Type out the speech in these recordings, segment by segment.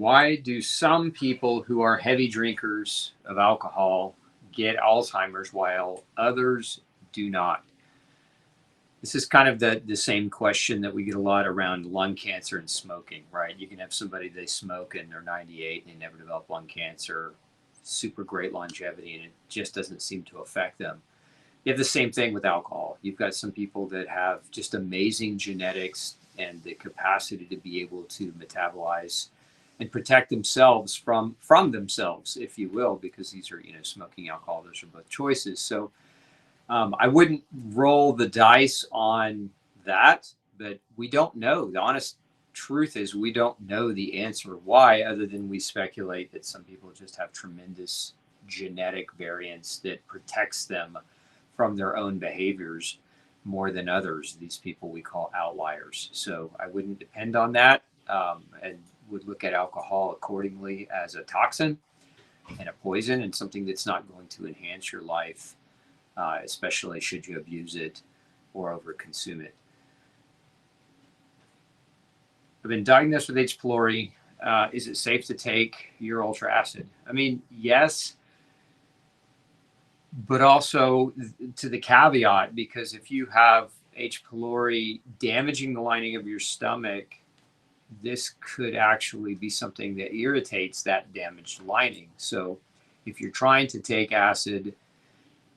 Why do some people who are heavy drinkers of alcohol get Alzheimer's while others do not? This is kind of the same question that we get a lot around lung cancer and smoking, right? You can have somebody, they smoke and they're 98 and they never develop lung cancer, super great longevity, and it just doesn't seem to affect them. You have the same thing with alcohol. You've got some people that have just amazing genetics and the capacity to be able to metabolize and protect themselves from themselves, if you will, because these are, smoking, alcohol, those are both choices. So I wouldn't roll the dice on that, but we don't know. The honest truth is we don't know the answer why, other than we speculate that some people just have tremendous genetic variance that protects them from their own behaviors more than others. These people we call outliers. So I wouldn't depend on that, and would look at alcohol accordingly as a toxin and a poison and something that's not going to enhance your life, especially should you abuse it or overconsume it. I've been diagnosed with H. pylori. Is it safe to take your ultra acid? I mean, yes, but also to the caveat, because if you have H. pylori damaging the lining of your stomach, this could actually be something that irritates that damaged lining. So if you're trying to take acid,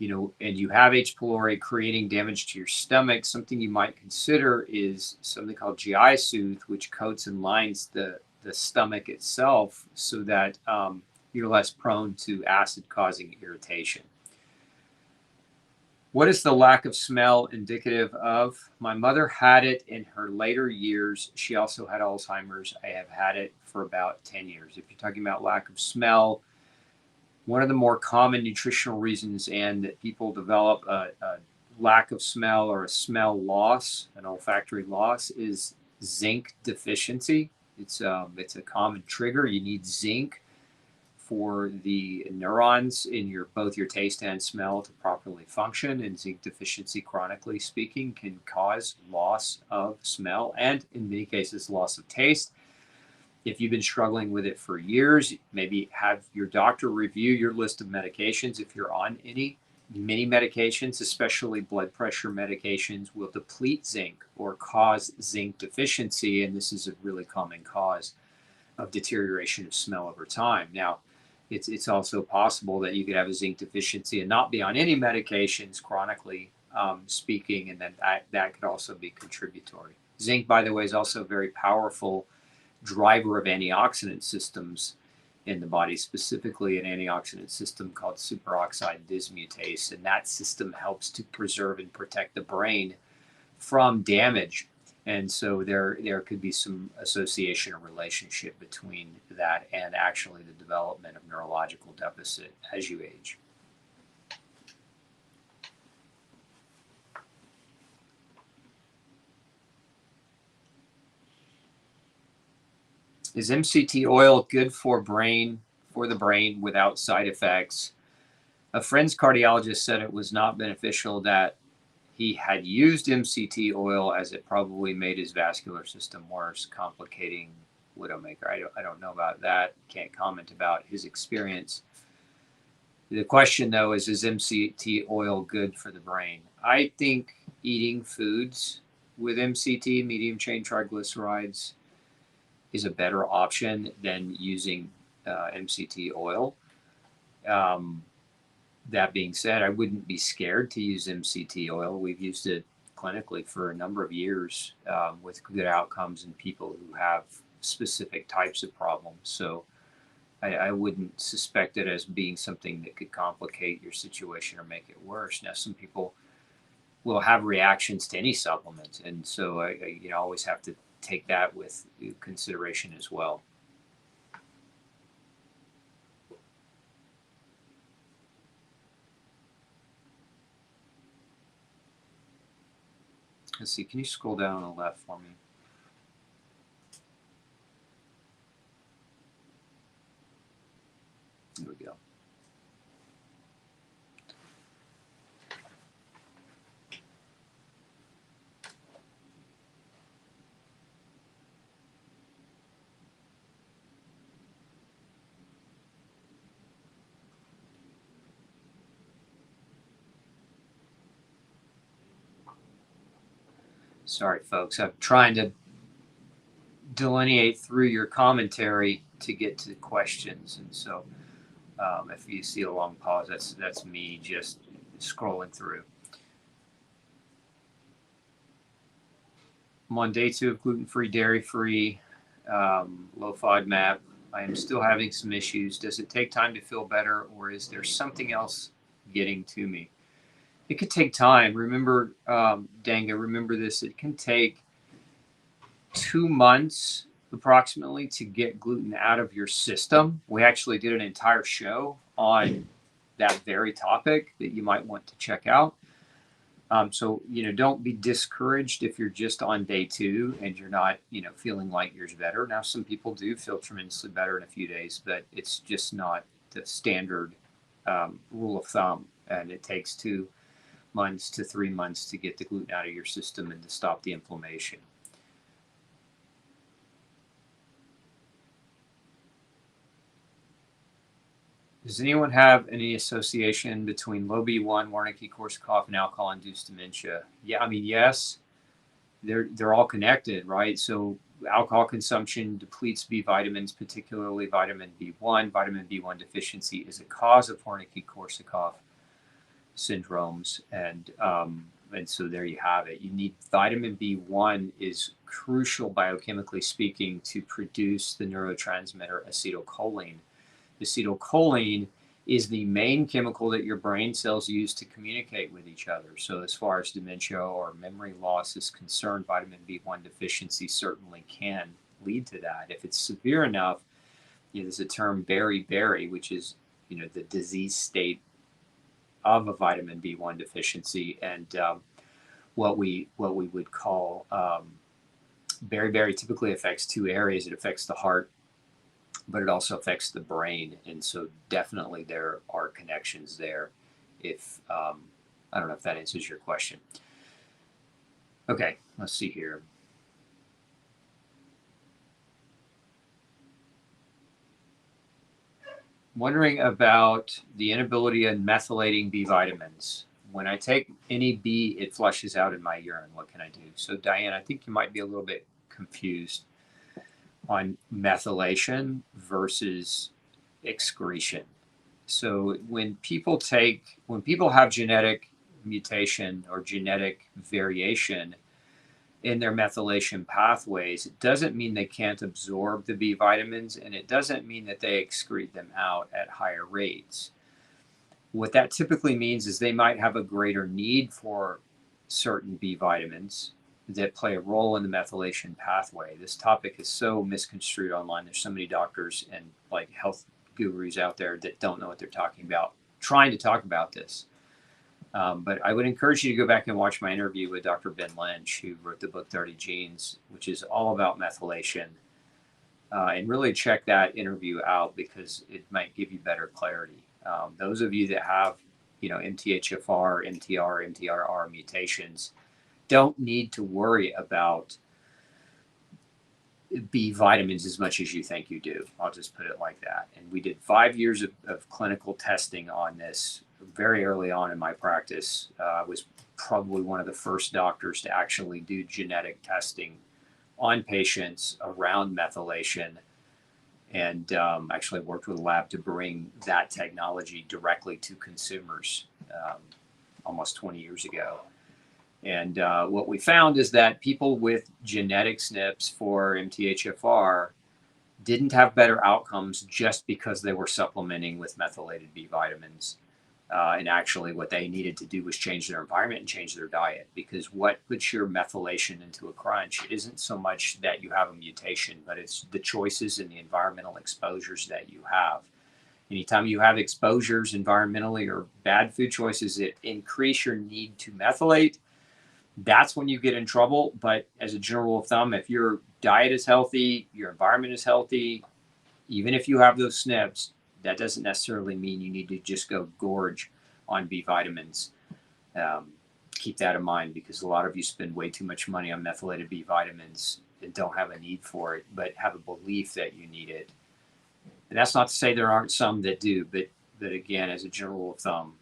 and you have H. pylori creating damage to your stomach, something you might consider is something called GI Soothe, which coats and lines the stomach itself so that you're less prone to acid causing irritation. What is the lack of smell indicative of? My mother had it in her later years. She also had Alzheimer's. I have had it for about 10 years. If you're talking about lack of smell, one of the more common nutritional reasons and that people develop a lack of smell or a smell loss, an olfactory loss, is zinc deficiency. It's a common trigger. You need zinc for the neurons in both your taste and smell to properly function, and zinc deficiency, chronically speaking, can cause loss of smell and in many cases loss of taste. If you've been struggling with it for years, maybe have your doctor review your list of medications. If you're on many medications, especially blood pressure medications, will deplete zinc or cause zinc deficiency, and this is a really common cause of deterioration of smell over time. Now, it's also possible that you could have a zinc deficiency and not be on any medications, chronically speaking, and then that could also be contributory. Zinc, by the way, is also a very powerful driver of antioxidant systems in the body, specifically an antioxidant system called superoxide dismutase, and that system helps to preserve and protect the brain from damage. And so there could be some association or relationship between that and actually the development of neurological deficit as you age. Is MCT oil good for the brain without side effects? A friend's cardiologist said it was not beneficial, that he had used MCT oil as it probably made his vascular system worse, complicating widowmaker. I don't know about that. Can't comment about his experience. The question, though, is MCT oil good for the brain? I think eating foods with MCT, medium chain triglycerides, is a better option than using MCT oil. That being said, I wouldn't be scared to use MCT oil. We've used it clinically for a number of years with good outcomes in people who have specific types of problems. So I wouldn't suspect it as being something that could complicate your situation or make it worse. Now, some people will have reactions to any supplement, and so I always have to take that with consideration as well. Let's see, can you scroll down on the left for me? There we go. Sorry, folks. I'm trying to delineate through your commentary to get to the questions, and so if you see a long pause, that's me just scrolling through. I'm on day 2 of gluten-free, dairy-free, low FODMAP. I am still having some issues. Does it take time to feel better, or is there something else getting to me? It could take time. Remember, Danga, remember this. It can take 2 months approximately to get gluten out of your system. We actually did an entire show on that very topic that you might want to check out. So, don't be discouraged if you're just on day 2 and you're not, feeling light years better. Now, some people do feel tremendously better in a few days, but it's just not the standard rule of thumb. And it takes 2 months to 3 months to get the gluten out of your system and to stop the inflammation. Does anyone have any association between low B1, Wernicke-Korsakoff, and alcohol-induced dementia? Yeah, I mean, yes, they're all connected, right? So alcohol consumption depletes B vitamins, particularly vitamin B1. Vitamin B1 deficiency is a cause of Wernicke-Korsakoff syndromes, and so there you have it. You need vitamin B1 is crucial biochemically speaking to produce the neurotransmitter acetylcholine. Acetylcholine is the main chemical that your brain cells use to communicate with each other. So as far as dementia or memory loss is concerned, vitamin B1 deficiency certainly can lead to that. If it's severe enough, there's a term beriberi, which is the disease state of a vitamin B1 deficiency, and what we would call beriberi typically affects 2 areas. It affects the heart, but it also affects the brain, and so definitely there are connections there. If I don't know if that answers your question. Okay, let's see here. Wondering about the inability in methylating B vitamins. When I take any B, it flushes out in my urine. What can I do? So Diane, I think you might be a little bit confused on methylation versus excretion. So when people have genetic mutation or genetic variation in their methylation pathways, it doesn't mean they can't absorb the B vitamins, and it doesn't mean that they excrete them out at higher rates. What that typically means is they might have a greater need for certain B vitamins that play a role in the methylation pathway. This topic is so misconstrued online. There's so many doctors and health gurus out there that don't know what they're talking about, trying to talk about this. But I would encourage you to go back and watch my interview with Dr. Ben Lynch, who wrote the book 30 Genes, which is all about methylation. And really check that interview out because it might give you better clarity. Those of you that have, MTHFR, MTR, MTRR mutations don't need to worry about B vitamins as much as you think you do. I'll just put it like that. And we did 5 years of clinical testing on this very early on in my practice. I was probably one of the first doctors to actually do genetic testing on patients around methylation, and actually worked with a lab to bring that technology directly to consumers almost 20 years ago. And what we found is that people with genetic SNPs for MTHFR didn't have better outcomes just because they were supplementing with methylated B vitamins. And actually what they needed to do was change their environment and change their diet, because what puts your methylation into a crunch isn't so much that you have a mutation, but it's the choices and the environmental exposures that you have. Anytime you have exposures environmentally or bad food choices that increase your need to methylate, that's when you get in trouble. But as a general rule of thumb, if your diet is healthy, your environment is healthy, even if you have those SNPs, that doesn't necessarily mean you need to just go gorge on B vitamins. Keep that in mind, because a lot of you spend way too much money on methylated B vitamins and don't have a need for it, but have a belief that you need it. And that's not to say there aren't some that do, but again, as a general rule of thumb,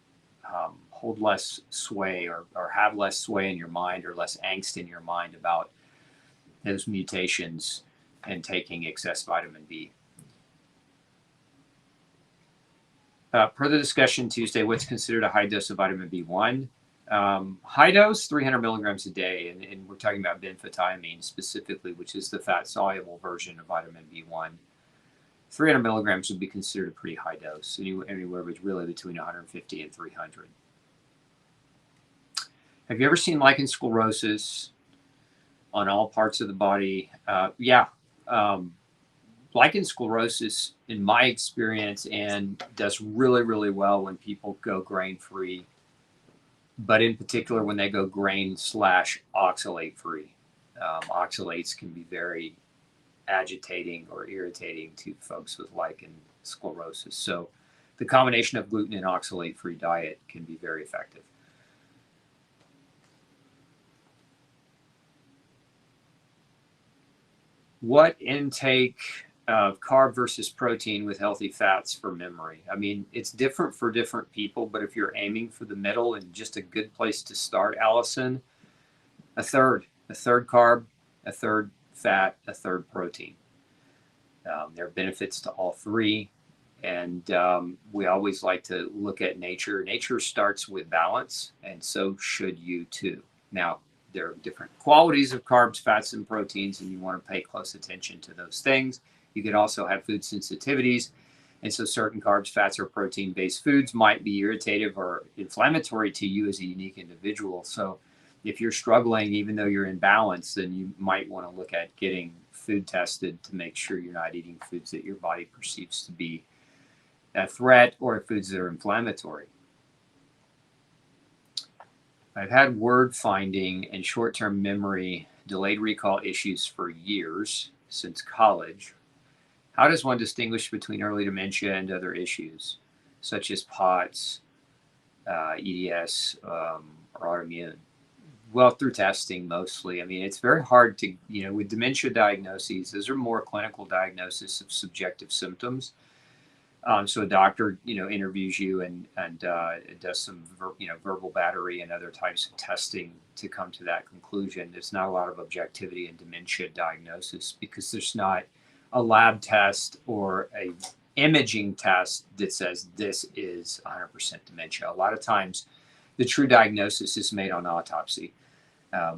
hold less sway or have less sway in your mind or less angst in your mind about those mutations and taking excess vitamin B. Per the discussion Tuesday, what's considered a high dose of vitamin B1? High dose, 300 milligrams a day, and we're talking about benfotiamine specifically, which is the fat-soluble version of vitamin B1. 300 milligrams would be considered a pretty high dose, anywhere really between 150 and 300. Have you ever seen lichen sclerosis on all parts of the body? Yeah. Lichen sclerosis, in my experience, and does really, really well when people go grain-free, but in particular when they go grain/oxalate-free. Oxalates can be very agitating or irritating to folks with lichen sclerosis. So the combination of gluten and oxalate-free diet can be very effective. What intake of carb versus protein with healthy fats for memory? I mean, it's different for different people, but if you're aiming for the middle and just a good place to start, Allison, a third carb, a third fat, a third protein. There are benefits to all three. And we always like to look at nature. Nature starts with balance, and so should you too. Now, there are different qualities of carbs, fats, and proteins, and you want to pay close attention to those things. You could also have food sensitivities. And so certain carbs, fats, or protein-based foods might be irritative or inflammatory to you as a unique individual. So if you're struggling, even though you're in balance, then you might want to look at getting food tested to make sure you're not eating foods that your body perceives to be a threat or foods that are inflammatory. I've had word finding and short-term memory delayed recall issues for years, since college. How does one distinguish between early dementia and other issues, such as POTS, EDS, or autoimmune? Well, through testing mostly. I mean, it's very hard to, with dementia diagnoses, those are more clinical diagnosis of subjective symptoms. So a doctor, interviews you and does some, verbal battery and other types of testing to come to that conclusion. There's not a lot of objectivity in dementia diagnosis because there's not a lab test or a imaging test that says this is 100% dementia. A lot of times, the true diagnosis is made on autopsy,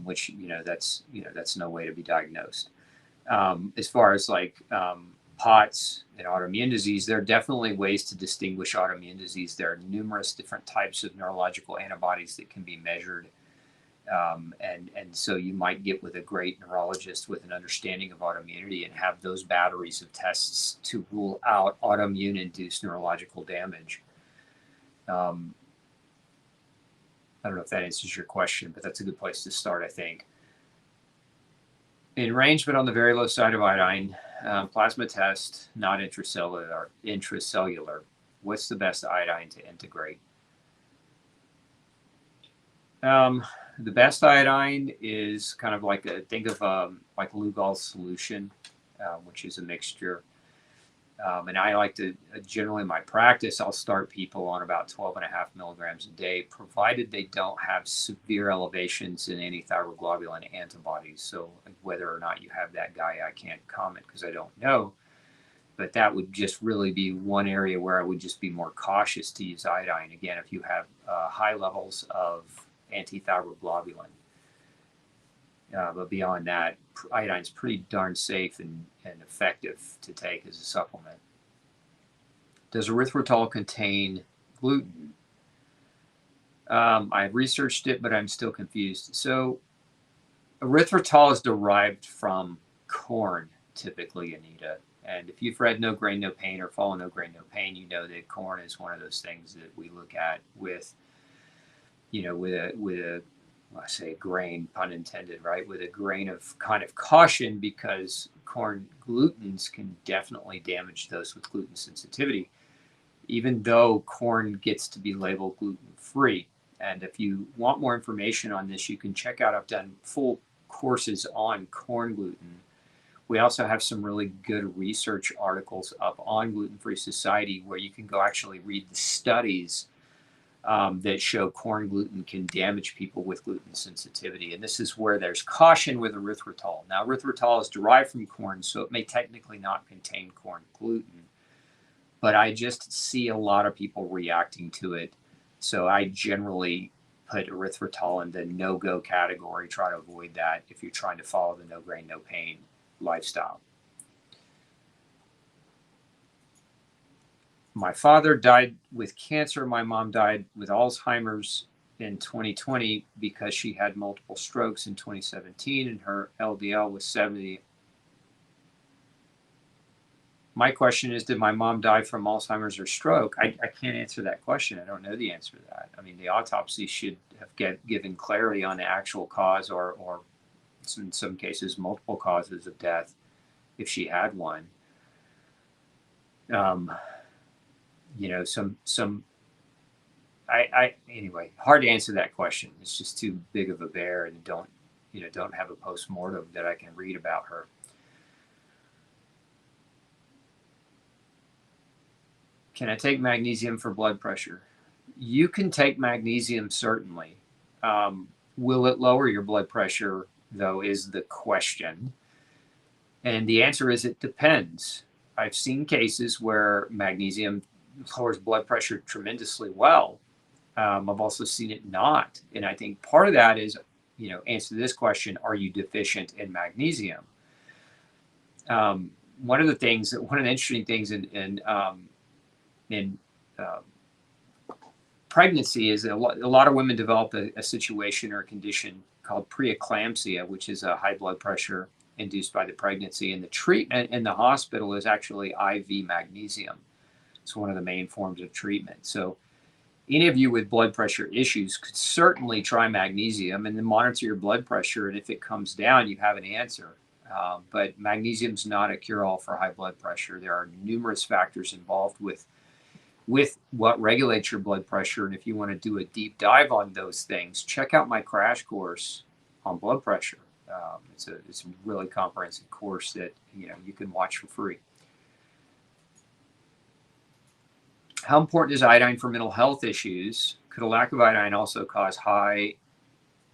which that's no way to be diagnosed. As far as POTS and autoimmune disease, there are definitely ways to distinguish autoimmune disease. There are numerous different types of neurological antibodies that can be measured. And so you might get with a great neurologist with an understanding of autoimmunity and have those batteries of tests to rule out autoimmune-induced neurological damage. I don't know if that answers your question, but that's a good place to start, I think. In range, but on the very low side of iodine, plasma test, not intracellular. What's the best iodine to integrate? The best iodine is kind of think of like Lugol's solution, which is a mixture. And I like to, generally in my practice, I'll start people on about 12.5 milligrams a day, provided they don't have severe elevations in antithyroglobulin antibodies. So whether or not you have that guy, I can't comment because I don't know. But that would just really be one area where I would just be more cautious to use iodine. Again, if you have high levels of antithyroglobulin. But beyond that, iodine is pretty darn safe and effective to take as a supplement. Does erythritol contain gluten? I've researched it, but I'm still confused. So erythritol is derived from corn, typically, Anita. And if you've read No Grain, No Pain or follow No Grain, No Pain, you know that corn is one of those things that we look at with, I say grain, pun intended, right? With a grain of kind of caution because corn glutens can definitely damage those with gluten sensitivity, even though corn gets to be labeled gluten-free. And if you want more information on this, you can check out, I've done full courses on corn gluten. We also have some really good research articles up on Gluten Free Society where you can go actually read the studies that show corn gluten can damage people with gluten sensitivity. And this is where there's caution with erythritol. Now, erythritol is derived from corn, so it may technically not contain corn gluten, but I just see a lot of people reacting to it. So I generally put erythritol in the no-go category, try to avoid that if you're trying to follow the no grain, no pain lifestyle. My father died with cancer. My mom died with Alzheimer's in 2020 because she had multiple strokes in 2017 and her LDL was 70. My question is, did my mom die from Alzheimer's or stroke? I can't answer that question. I don't know the answer to that. I mean, the autopsy should have given clarity on the actual cause or in some cases, multiple causes of death if she had one. Anyway, hard to answer that question. It's just too big of a bear and don't have a postmortem that I can read about her. Can I take magnesium for blood pressure? You can take magnesium, certainly. Will it lower your blood pressure, though, is the question. And the answer is it depends. I've seen cases where magnesium lowers blood pressure tremendously well. I've also seen it not. And I think part of that is, answer this question, are you deficient in magnesium? One of the interesting things in pregnancy is a lot of women develop a situation or a condition called preeclampsia, which is a high blood pressure induced by the pregnancy. And the treatment in the hospital is actually IV magnesium. It's one of the main forms of treatment. So any of you with blood pressure issues could certainly try magnesium and then monitor your blood pressure. And if it comes down, you have an answer. But magnesium is not a cure-all for high blood pressure. There are numerous factors involved with what regulates your blood pressure. And if you want to do a deep dive on those things, check out my crash course on blood pressure. It's a really comprehensive course that you can watch for free. How important is iodine for mental health issues? Could a lack of iodine also cause high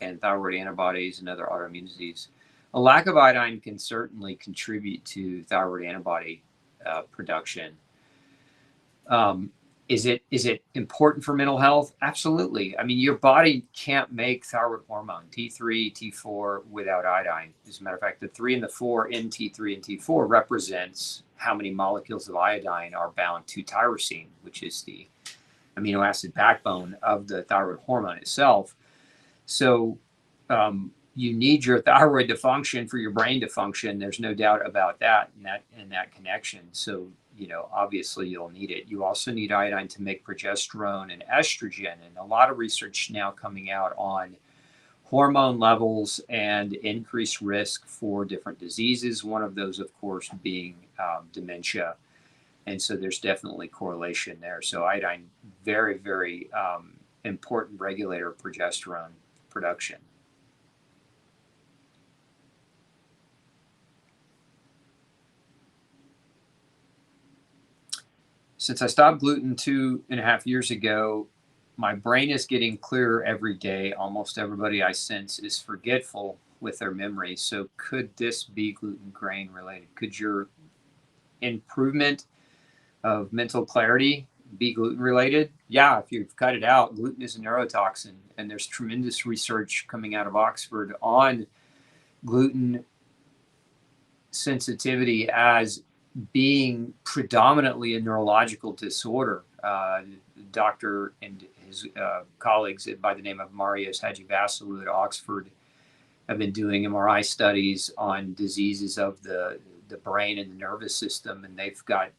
and thyroid antibodies and other autoimmune disease? A lack of iodine can certainly contribute to thyroid antibody production. Is it important for mental health? Absolutely. I mean, your body can't make thyroid hormone, T3, T4, without iodine. As a matter of fact, the 3 and the 4 in T3 and T4 represents how many molecules of iodine are bound to tyrosine, which is the amino acid backbone of the thyroid hormone itself. So you need your thyroid to function for your brain to function. There's no doubt about that in that connection. So obviously you'll need it. You also need iodine to make progesterone and estrogen. And a lot of research now coming out on hormone levels and increased risk for different diseases. One of those, of course, being dementia. And so there's definitely correlation there. So iodine, very, very important regulator of progesterone production. Since I stopped gluten 2.5 years ago, my brain is getting clearer every day. Almost everybody I sense is forgetful with their memory. So could this be gluten grain related? Could your improvement of mental clarity be gluten related? Yeah, if you've cut it out. Gluten is a neurotoxin, and there's tremendous research coming out of Oxford on gluten sensitivity as being predominantly a neurological disorder. Doctor and his colleagues by the name of Marios Hadjivassiliou at Oxford have been doing MRI studies on diseases of the brain and the nervous system, and they've got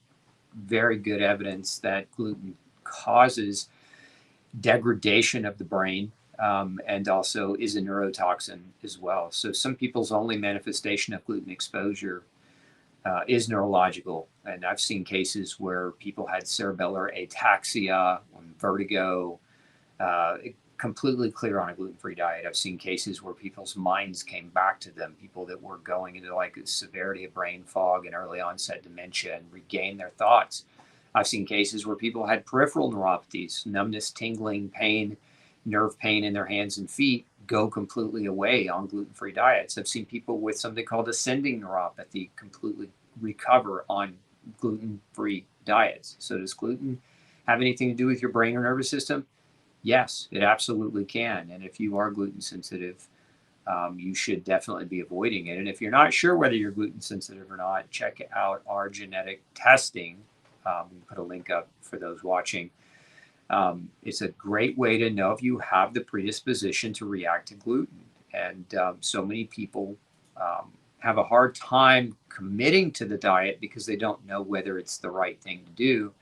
very good evidence that gluten causes degradation of the brain and also is a neurotoxin as well. So some people's only manifestation of gluten exposure is neurological. And I've seen cases where people had cerebellar ataxia, vertigo, completely clear on a gluten-free diet. I've seen cases where people's minds came back to them, people that were going into like a severity of brain fog and early onset dementia and regained their thoughts I've seen cases where people had peripheral neuropathies, numbness, tingling, pain, nerve pain in their hands and feet go completely away on gluten-free diets. I've seen people with something called ascending neuropathy completely recover on gluten-free diets. So does gluten have anything to do with your brain or nervous system? Yes, it absolutely can. And if you are gluten sensitive, you should definitely be avoiding it. And if you're not sure whether you're gluten sensitive or not, check out our genetic testing. We put a link up for those watching. It's a great way to know if you have the predisposition to react to gluten. And so many people have a hard time committing to the diet because they don't know whether it's the right thing to do.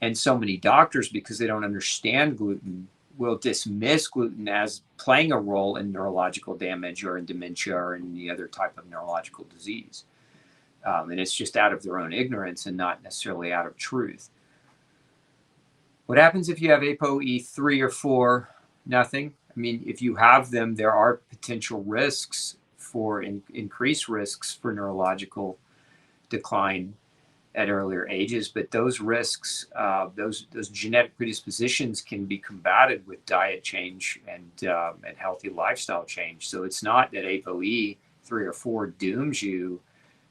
And so many doctors, because they don't understand gluten, will dismiss gluten as playing a role in neurological damage or in dementia or in any other type of neurological disease. And it's just out of their own ignorance and not necessarily out of truth. What happens if you have ApoE3 or 4? Nothing. I mean, if you have them, there are potential risks for increased risks for neurological decline at earlier ages, but those risks, those genetic predispositions can be combated with diet change and healthy lifestyle change. So it's not that ApoE3 or 4 dooms you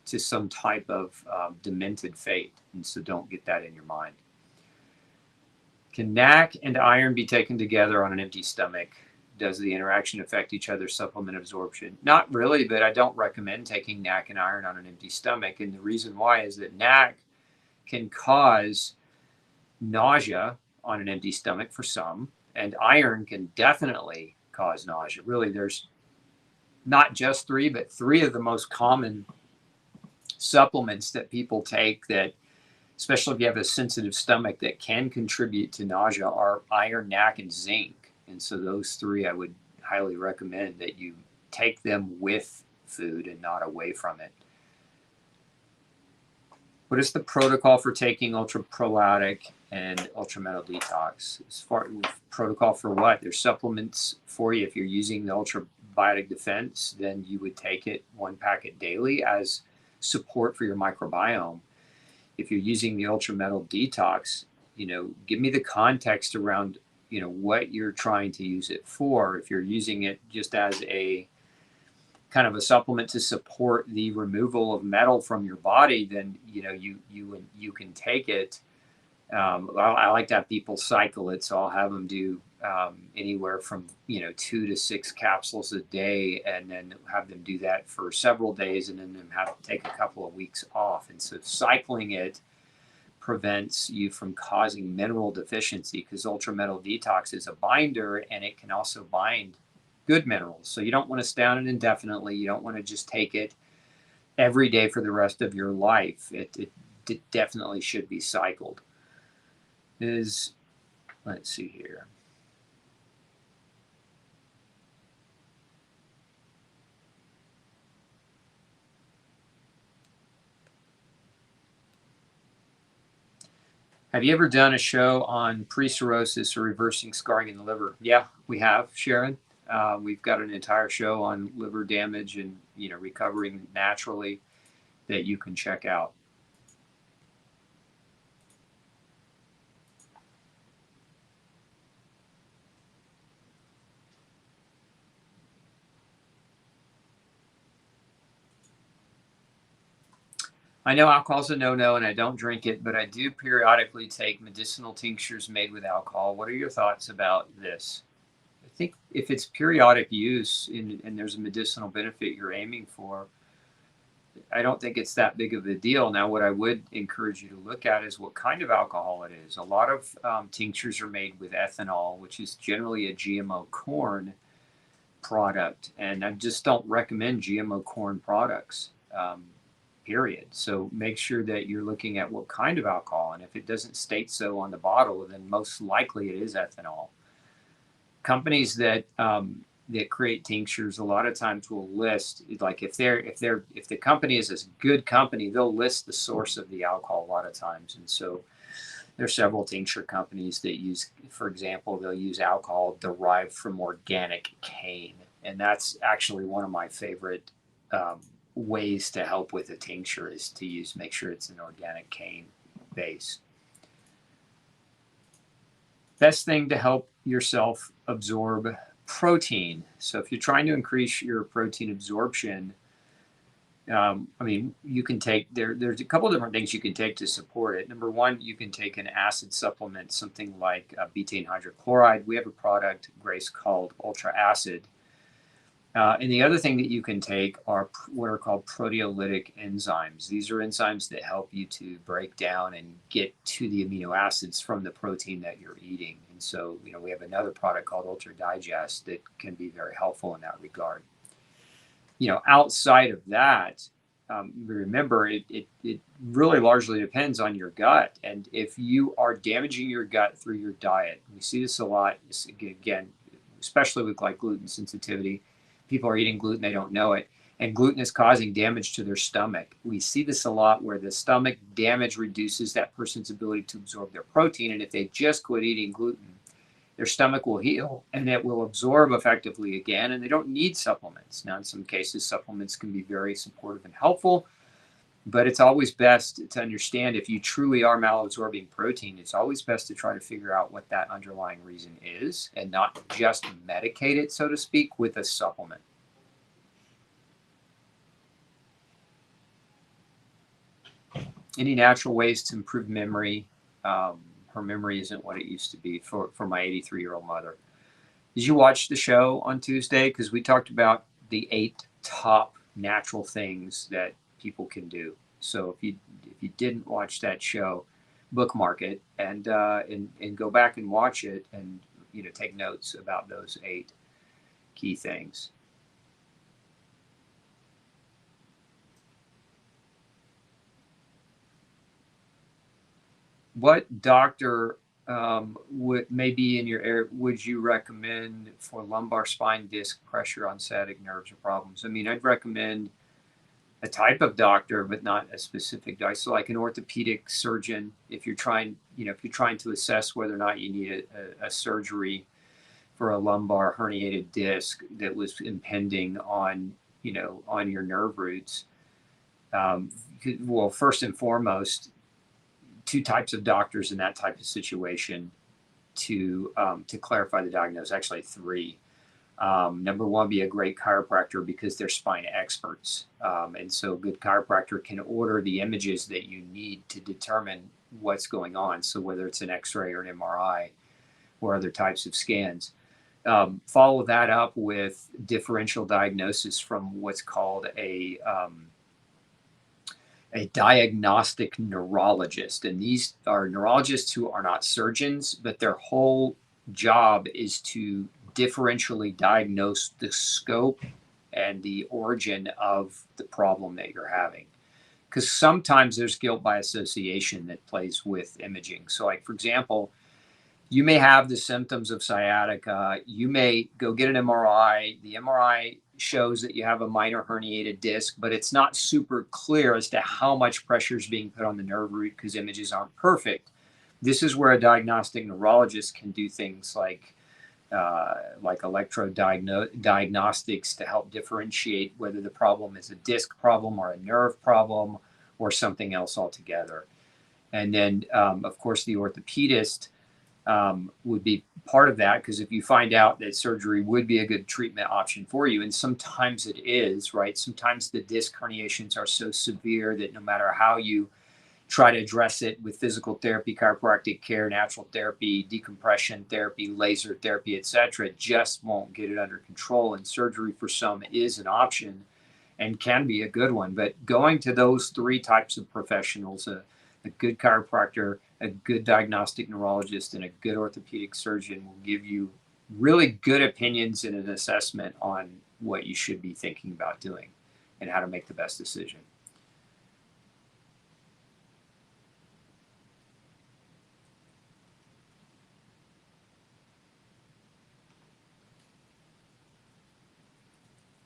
to some type of demented fate, and so don't get that in your mind. Can NAC and iron be taken together on an empty stomach? Does the interaction affect each other's supplement absorption? Not really, but I don't recommend taking NAC and iron on an empty stomach. And the reason why is that NAC can cause nausea on an empty stomach for some, and iron can definitely cause nausea. Really, there's not just 3, but 3 of the most common supplements that people take that, especially if you have a sensitive stomach, that can contribute to nausea are iron, NAC, and zinc. And so those 3, I would highly recommend that you take them with food and not away from it. What is the protocol for taking ultraprobiotic and Ultrametal detox? As far protocol for what? There's supplements for you. If you're using the Ultrabiotic Defense, then you would take it 1 packet daily as support for your microbiome. If you're using the Ultrametal detox, give me the context around, what you're trying to use it for. If you're using it just as a kind of a supplement to support the removal of metal from your body, then, you can take it. I like to have people cycle it. So I'll have them do anywhere from, 2 to 6 capsules a day, and then have them do that for several days, and then have to take a couple of weeks off. And so cycling it prevents you from causing mineral deficiency, because Ultrametal detox is a binder, and it can also bind good minerals. So you don't want to stay on it indefinitely. You don't want to just take it every day for the rest of your life. It definitely should be cycled. Let's see here. Have you ever done a show on pre-cirrhosis or reversing scarring in the liver? Yeah, we have, Sharon. We've got an entire show on liver damage and recovering naturally that you can check out. I know alcohol's a no-no and I don't drink it, but I do periodically take medicinal tinctures made with alcohol. What are your thoughts about this? I think if it's periodic use and there's a medicinal benefit you're aiming for, I don't think it's that big of a deal. Now, what I would encourage you to look at is what kind of alcohol it is. A lot of tinctures are made with ethanol, which is generally a GMO corn product, and I just don't recommend GMO corn products. Period. So make sure that you're looking at what kind of alcohol, and if it doesn't state so on the bottle, then most likely it is ethanol. Companies that create tinctures a lot of times will list, like if the company is a good company, they'll list the source of the alcohol a lot of times. And so there's several tincture companies that use, for example, they'll use alcohol derived from organic cane, and that's actually one of my favorite ways to help with a tincture is to make sure it's an organic cane base. Best thing to help yourself absorb protein. So if you're trying to increase your protein absorption, I mean, you can take there's a couple different things you can take to support it. Number one, you can take an acid supplement, something like betaine hydrochloride. We have a product, Grace, called Ultra Acid. And the other thing that you can take are what are called proteolytic enzymes. These are enzymes that help you to break down and get to the amino acids from the protein that you're eating. And so, we have another product called Ultra Digest that can be very helpful in that regard. Outside of that, remember, it really largely depends on your gut. And if you are damaging your gut through your diet, we see this a lot, again, especially with like gluten sensitivity. People are eating gluten, they don't know it. And gluten is causing damage to their stomach. We see this a lot where the stomach damage reduces that person's ability to absorb their protein. And if they just quit eating gluten, their stomach will heal and it will absorb effectively again. And they don't need supplements. Now, in some cases, supplements can be very supportive and helpful. But it's always best to understand if you truly are malabsorbing protein, it's always best to try to figure out what that underlying reason is and not just medicate it, so to speak, with a supplement. Any natural ways to improve memory? Her memory isn't what it used to be for my 83-year-old mother. Did you watch the show on Tuesday? Because we talked about the 8 top natural things that people can do. So if you didn't watch that show, bookmark it and go back and watch it and take notes about those 8 key things. What doctor maybe in your area would you recommend for lumbar spine disc pressure on sciatic nerves or problems? I mean, I'd recommend a type of doctor, but not a specific doctor. So like an orthopedic surgeon, if you're trying to assess whether or not you need a surgery for a lumbar herniated disc that was impinging on your nerve roots. Well, first and foremost, 2 types of doctors in that type of situation to clarify the diagnosis. Actually, 3. Number one, be a great chiropractor because they're spine experts. And so a good chiropractor can order the images that you need to determine what's going on. So whether it's an X-ray or an MRI or other types of scans. Follow that up with differential diagnosis from what's called a diagnostic neurologist. And these are neurologists who are not surgeons, but their whole job is to differentially diagnose the scope and the origin of the problem that you're having. Because sometimes there's guilt by association that plays with imaging. So like, for example, you may have the symptoms of sciatica. You may go get an MRI. The MRI shows that you have a minor herniated disc, but it's not super clear as to how much pressure is being put on the nerve root because images aren't perfect. This is where a diagnostic neurologist can do things like electrodiagnostics to help differentiate whether the problem is a disc problem or a nerve problem or something else altogether. And then, of course, the orthopedist would be part of that, because if you find out that surgery would be a good treatment option for you, and sometimes it is, right? Sometimes the disc herniations are so severe that no matter how you try to address it with physical therapy, chiropractic care, natural therapy, decompression therapy, laser therapy, etc., it just won't get it under control. And surgery for some is an option and can be a good one. But going to those 3 types of professionals, a good chiropractor, a good diagnostic neurologist, and a good orthopedic surgeon will give you really good opinions and an assessment on what you should be thinking about doing and how to make the best decision.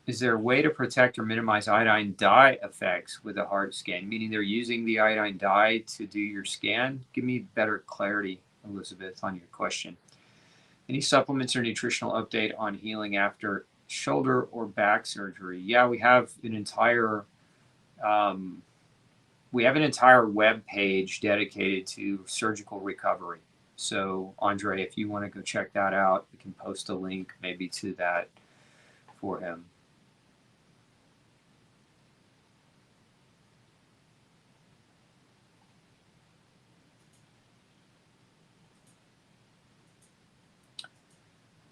Is there a way to protect or minimize iodine dye effects with a heart scan? Meaning they're using the iodine dye to do your scan? Give me better clarity, Elizabeth, on your question. Any supplements or nutritional update on healing after shoulder or back surgery? Yeah, we have an entire web page dedicated to surgical recovery. So, Andre, if you want to go check that out, we can post a link maybe to that for him.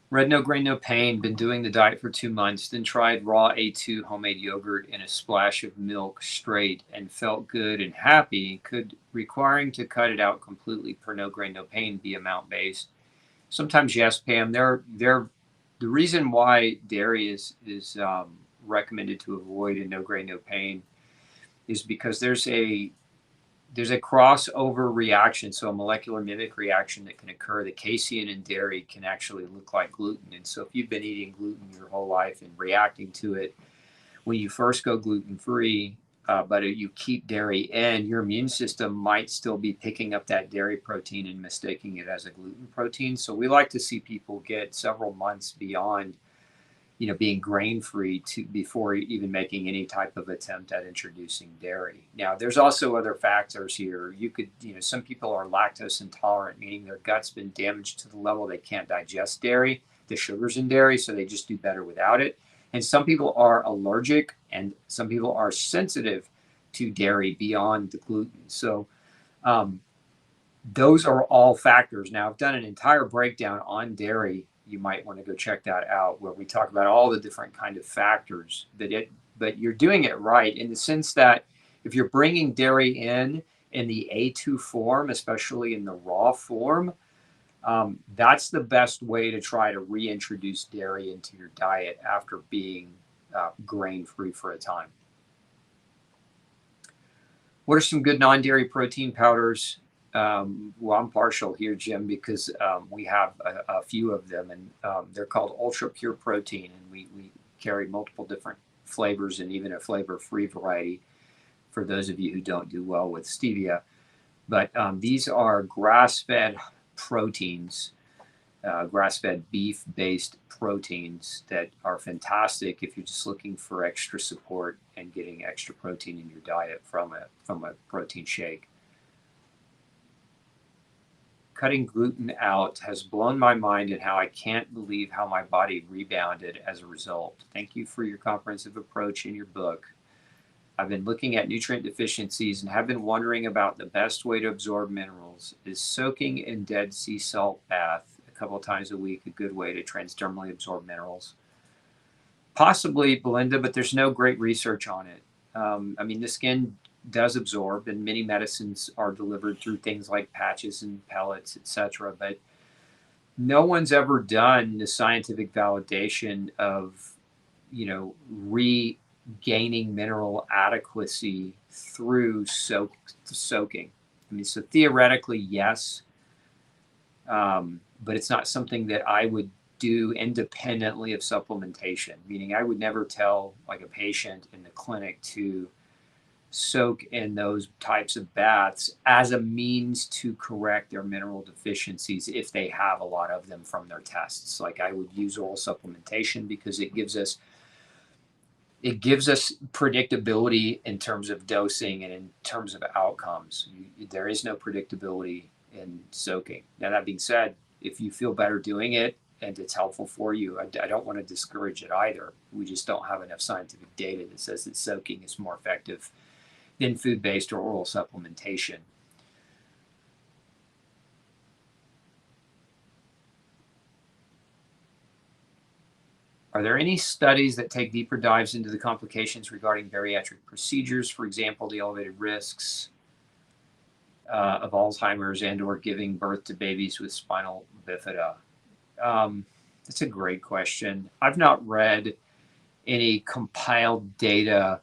Red No Grain No Pain, been doing the diet for 2 months, then tried raw A2 homemade yogurt and a splash of milk straight and felt good and happy. Could requiring to cut it out completely per No Grain No Pain be amount based? Sometimes yes, Pam. The reason why dairy is recommended to avoid in No Grain No Pain is because there's a crossover reaction, so a molecular mimic reaction that can occur. The casein in dairy can actually look like gluten. And so if you've been eating gluten your whole life and reacting to it, when you first go gluten-free, but you keep dairy in, your immune system might still be picking up that dairy protein and mistaking it as a gluten protein. So we like to see people get several months beyond being grain-free before even making any type of attempt at introducing dairy. Now, there's also other factors here. Some people are lactose intolerant, meaning their gut's been damaged to the level they can't digest dairy, the sugars in dairy, so they just do better without it. And some people are allergic, and some people are sensitive to dairy beyond the gluten. So those are all factors. Now, I've done an entire breakdown on dairy. You might want to go check that out, where we talk about all the different kind of factors but you're doing it right in the sense that if you're bringing dairy in the A2 form, especially in the raw form, that's the best way to try to reintroduce dairy into your diet after being grain-free for a time. What are some good non-dairy protein powders? Well, I'm partial here, Jim, because we have a few of them, and they're called ultra pure protein, and we carry multiple different flavors and even a flavor-free variety for those of you who don't do well with stevia. But these are grass-fed proteins, grass-fed beef-based proteins that are fantastic if you're just looking for extra support and getting extra protein in your diet from a protein shake. Cutting gluten out has blown my mind and how I can't believe how my body rebounded as a result. Thank you for your comprehensive approach in your book. I've been looking at nutrient deficiencies and have been wondering about the best way to absorb minerals. Is soaking in Dead Sea salt bath a couple of times a week a good way to transdermally absorb minerals? Possibly, Belinda, but there's no great research on it. The skin does absorb, and many medicines are delivered through things like patches and pellets, etc. But no one's ever done the scientific validation of, regaining mineral adequacy through soaking. So theoretically, yes, but it's not something that I would do independently of supplementation, meaning I would never tell like a patient in the clinic to soak in those types of baths as a means to correct their mineral deficiencies if they have a lot of them from their tests. Like I would use oral supplementation because it gives us predictability in terms of dosing and in terms of outcomes. There is no predictability in soaking. Now, that being said, if you feel better doing it and it's helpful for you, I don't want to discourage it either. We just don't have enough scientific data that says that soaking is more effective than food-based or oral supplementation. Are there any studies that take deeper dives into the complications regarding bariatric procedures, for example, the elevated risks of Alzheimer's and or giving birth to babies with spinal bifida? That's a great question. I've not read any compiled data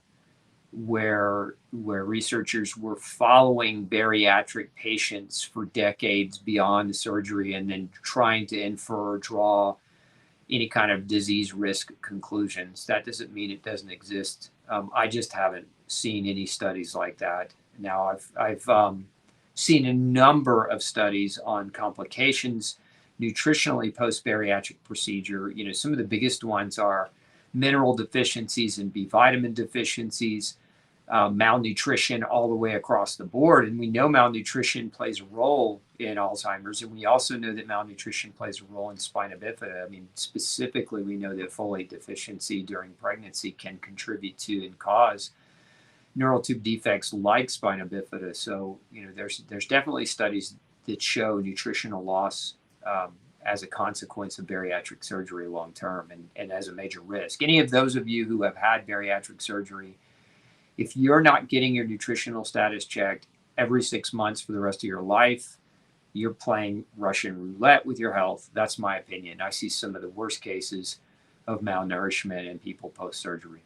where researchers were following bariatric patients for decades beyond the surgery and then trying to infer or draw any kind of disease risk conclusions. That doesn't mean it doesn't exist. I just haven't seen any studies like that. Now, I've seen a number of studies on complications nutritionally post-bariatric procedure. Some of the biggest ones are mineral deficiencies and B vitamin deficiencies. malnutrition all the way across the board. And we know malnutrition plays a role in Alzheimer's. And we also know that malnutrition plays a role in spina bifida. I mean, specifically, we know that folate deficiency during pregnancy can contribute to and cause neural tube defects like spina bifida. So, there's definitely studies that show nutritional loss as a consequence of bariatric surgery long term and as a major risk. Any of those of you who have had bariatric surgery, if you're not getting your nutritional status checked every 6 months for the rest of your life, you're playing Russian roulette with your health. That's my opinion. I see some of the worst cases of malnourishment in people post-surgery.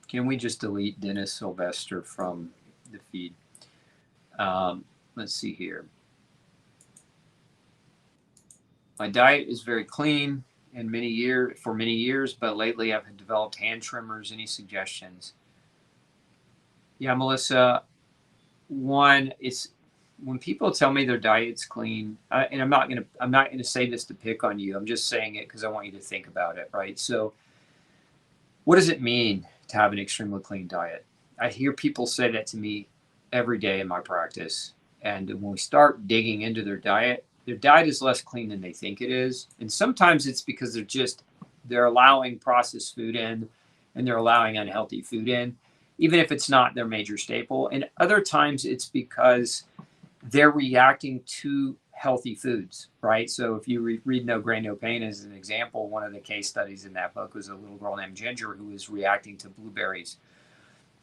Can we just delete Dennis Sylvester from the feed? Let's see here. My diet is very clean for many years, but lately I've developed hand tremors. Any suggestions? Yeah, Melissa. One, it's when people tell me their diet's clean, and I'm not gonna say this to pick on you. I'm just saying it because I want you to think about it, right? So, what does it mean to have an extremely clean diet? I hear people say that to me every day in my practice, and when we start digging into their diet is less clean than they think it is. And sometimes it's because they're allowing processed food in and they're allowing unhealthy food in, even if it's not their major staple. And other times it's because they're reacting to healthy foods, right? So if you read No Grain, No Pain as an example, one of the case studies in that book was a little girl named Ginger who was reacting to blueberries.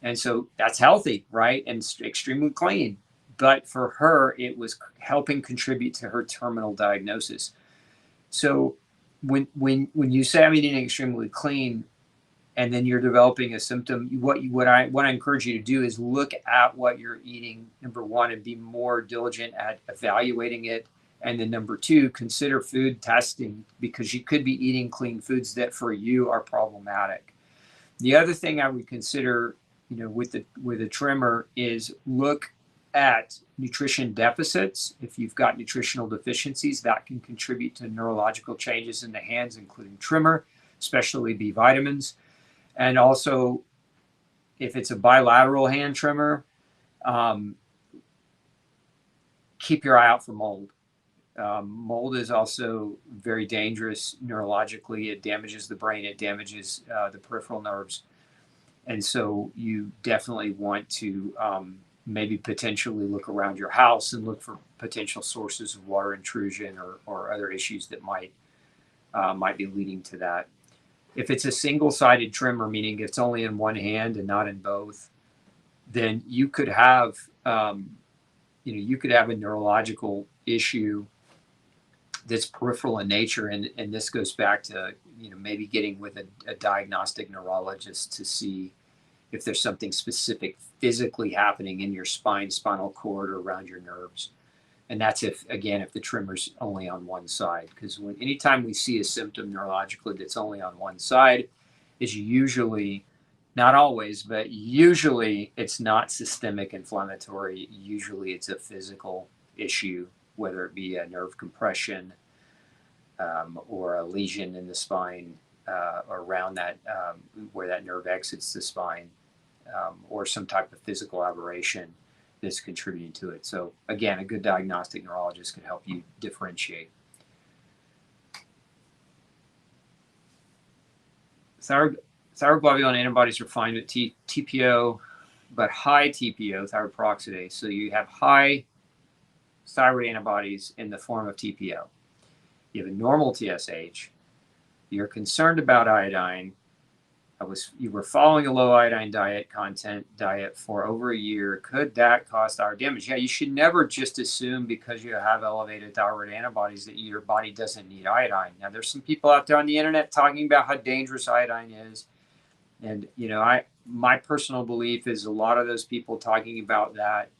And so that's healthy, right? And extremely clean. But for her, it was helping contribute to her terminal diagnosis. So when you say I'm eating extremely clean, and then you're developing a symptom, what I encourage you to do is look at what you're eating, number one, and be more diligent at evaluating it. And then number two, consider food testing, because you could be eating clean foods that for you are problematic. The other thing I would consider, with a tremor is look at nutrition deficits. If you've got nutritional deficiencies, that can contribute to neurological changes in the hands, including tremor, especially B vitamins. And also, if it's a bilateral hand tremor, keep your eye out for mold. Mold is also very dangerous neurologically. It damages the brain. It damages the peripheral nerves. And so you definitely want to maybe potentially look around your house and look for potential sources of water intrusion or other issues that might be leading to that. If it's a single-sided tremor, meaning it's only in one hand and not in both, then you could have a neurological issue that's peripheral in nature, and this goes back to maybe getting with a diagnostic neurologist to see if there's something specific physically happening in your spine, spinal cord, or around your nerves. And that's if the tremor's only on one side. Because anytime we see a symptom neurologically that's only on one side, is usually, not always, but usually it's not systemic inflammatory. Usually it's a physical issue, whether it be a nerve compression or a lesion in the spine or around that, where that nerve exits the spine, or some type of physical aberration that's contributing to it. So again, a good diagnostic neurologist can help you differentiate. Thyroglobulin antibodies are fine with TPO, but high TPO, thyroid peroxidase. So you have high thyroid antibodies in the form of TPO. You have a normal TSH. You're concerned about iodine. You were following a low iodine diet for over a year. Could that cause thyroid damage? Yeah, you should never just assume because you have elevated thyroid antibodies that your body doesn't need iodine. Now, there's some people out there on the internet talking about how dangerous iodine is. And, my personal belief is a lot of those people talking about that,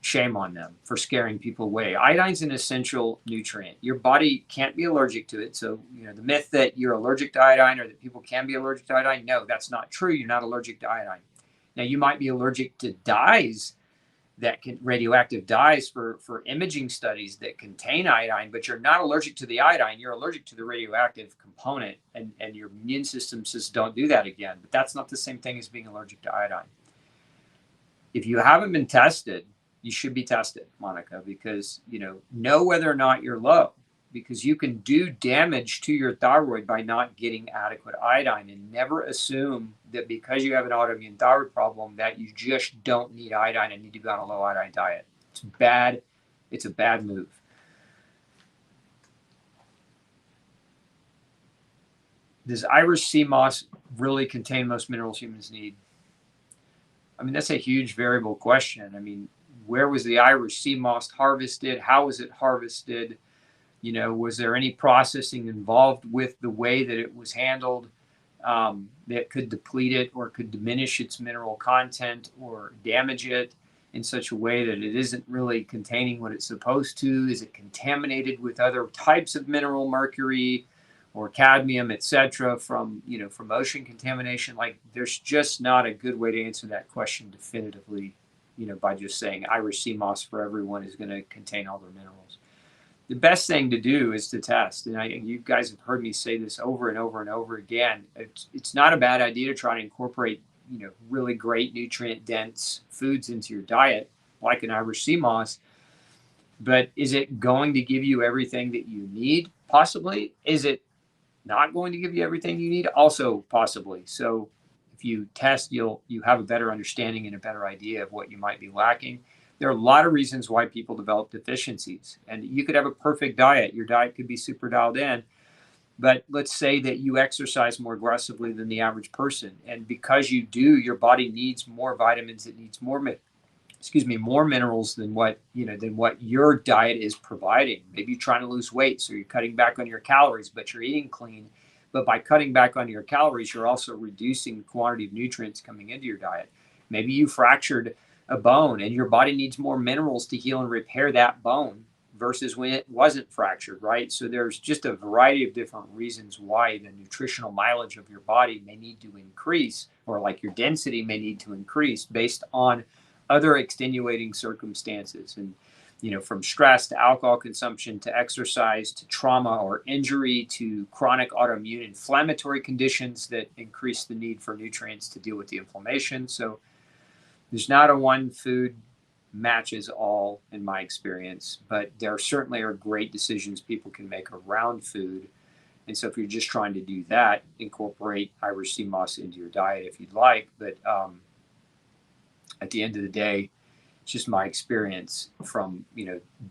shame on them for scaring people away. Iodine's an essential nutrient. Your body can't be allergic to it. So, the myth that you're allergic to iodine or that people can be allergic to iodine, no, that's not true. You're not allergic to iodine. Now, you might be allergic to dyes that can radioactive dyes for imaging studies that contain iodine, but you're not allergic to the iodine, you're allergic to the radioactive component, and your immune system says don't do that again. But that's not the same thing as being allergic to iodine. If you haven't been tested, you should be tested, Monica, because know whether or not you're low, because you can do damage to your thyroid by not getting adequate iodine. And never assume that because you have an autoimmune thyroid problem that you just don't need iodine and need to go on a low iodine diet. It's bad. It's a bad move. Does Irish sea moss really contain most minerals humans need? I mean, that's a huge variable question. I mean, where was the Irish sea moss harvested? How was it harvested? Was there any processing involved with the way that it was handled that could deplete it or could diminish its mineral content or damage it in such a way that it isn't really containing what it's supposed to? Is it contaminated with other types of mineral, mercury or cadmium, etc., from ocean contamination? Like, there's just not a good way to answer that question definitively, by just saying Irish sea moss for everyone is going to contain all their minerals. The best thing to do is to test. And you guys have heard me say this over and over and over again. It's not a bad idea to try to incorporate, really great nutrient-dense foods into your diet, like an Irish sea moss. But is it going to give you everything that you need? Possibly. Is it not going to give you everything you need? Also possibly. So if you test, you have a better understanding and a better idea of what you might be lacking. There are a lot of reasons why people develop deficiencies, and you could have a perfect diet. Your diet could be super dialed in, but let's say that you exercise more aggressively than the average person. And because you do, your body needs more vitamins. It needs more minerals than what your diet is providing. Maybe you're trying to lose weight, so you're cutting back on your calories, but you're eating clean. But by cutting back on your calories, you're also reducing the quantity of nutrients coming into your diet. Maybe you fractured a bone and your body needs more minerals to heal and repair that bone versus when it wasn't fractured, right? So there's just a variety of different reasons why the nutritional mileage of your body may need to increase, or like your density may need to increase based on other extenuating circumstances. And from stress to alcohol consumption to exercise to trauma or injury to chronic autoimmune inflammatory conditions that increase the need for nutrients to deal with the inflammation. So there's not a one food matches all in my experience, but there certainly are great decisions people can make around food. And so if you're just trying to do that, incorporate Irish sea moss into your diet if you'd like. But at the end of the day, it's just my experience from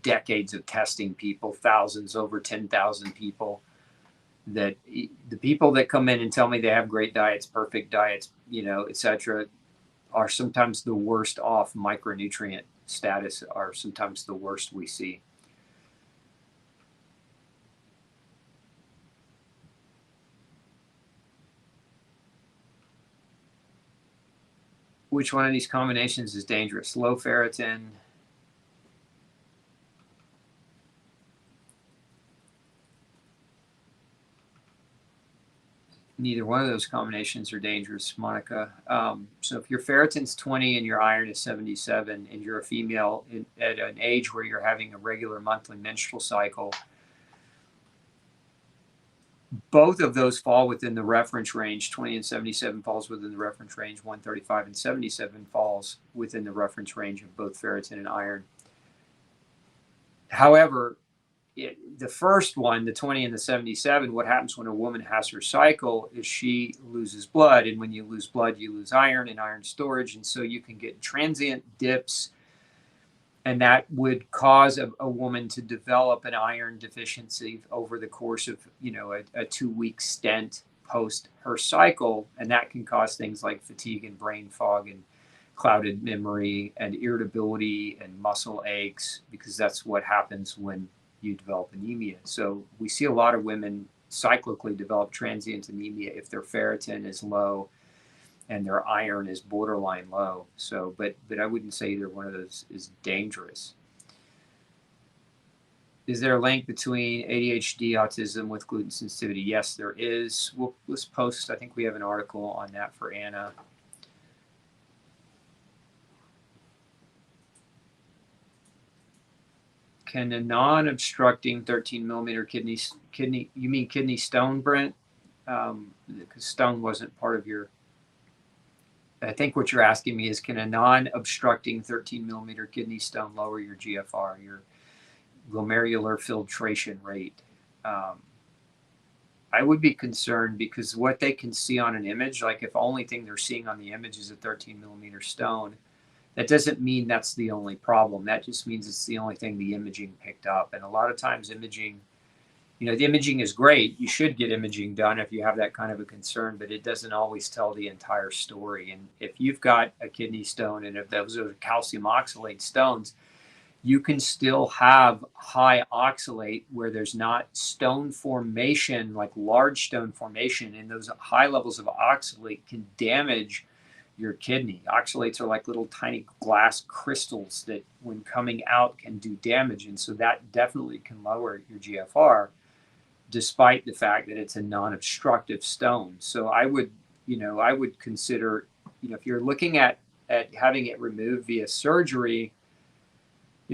decades of testing people, thousands, over 10,000 people, that the people that come in and tell me they have great diets, perfect diets, etc., are sometimes the worst off micronutrient status, are sometimes the worst we see. Which one of these combinations is dangerous? Low ferritin. Neither one of those combinations are dangerous, Monica. So if your ferritin's 20 and your iron is 77 and you're a female at an age where you're having a regular monthly menstrual cycle, both of those fall within the reference range. 20 and 77 falls within the reference range. 135 and 77 falls within the reference range of both ferritin and iron. However, the first one, the 20 and the 77, what happens when a woman has her cycle is she loses blood. And when you lose blood, you lose iron and iron storage. And so you can get transient dips, and that would cause a woman to develop an iron deficiency over the course of, a 2-week stint post her cycle. And that can cause things like fatigue and brain fog and clouded memory and irritability and muscle aches, because that's what happens when you develop anemia. So we see a lot of women cyclically develop transient anemia if their ferritin is low and their iron is borderline low. So, but I wouldn't say either one of those is dangerous. Is there a link between ADHD, autism with gluten sensitivity? Yes, there is. Let's post, I think we have an article on that for Anna. Can a non-obstructing 13 millimeter kidney, you mean kidney stone, Brent? Because stone wasn't part of your, I think what you're asking me is, can a non-obstructing 13 millimeter kidney stone lower your GFR, your glomerular filtration rate? I would be concerned because what they can see on an image, like if the only thing they're seeing on the image is a 13 millimeter stone, that doesn't mean that's the only problem. That just means it's the only thing the imaging picked up. And a lot of times imaging, the imaging is great. You should get imaging done if you have that kind of a concern, but it doesn't always tell the entire story. And if you've got a kidney stone, and if those are calcium oxalate stones, you can still have high oxalate where there's not stone formation, like large stone formation, and those high levels of oxalate can damage your kidney. Oxalates are like little tiny glass crystals that when coming out can do damage. And so that definitely can lower your GFR, despite the fact that it's a non-obstructive stone. So I would consider, if you're looking at having it removed via surgery,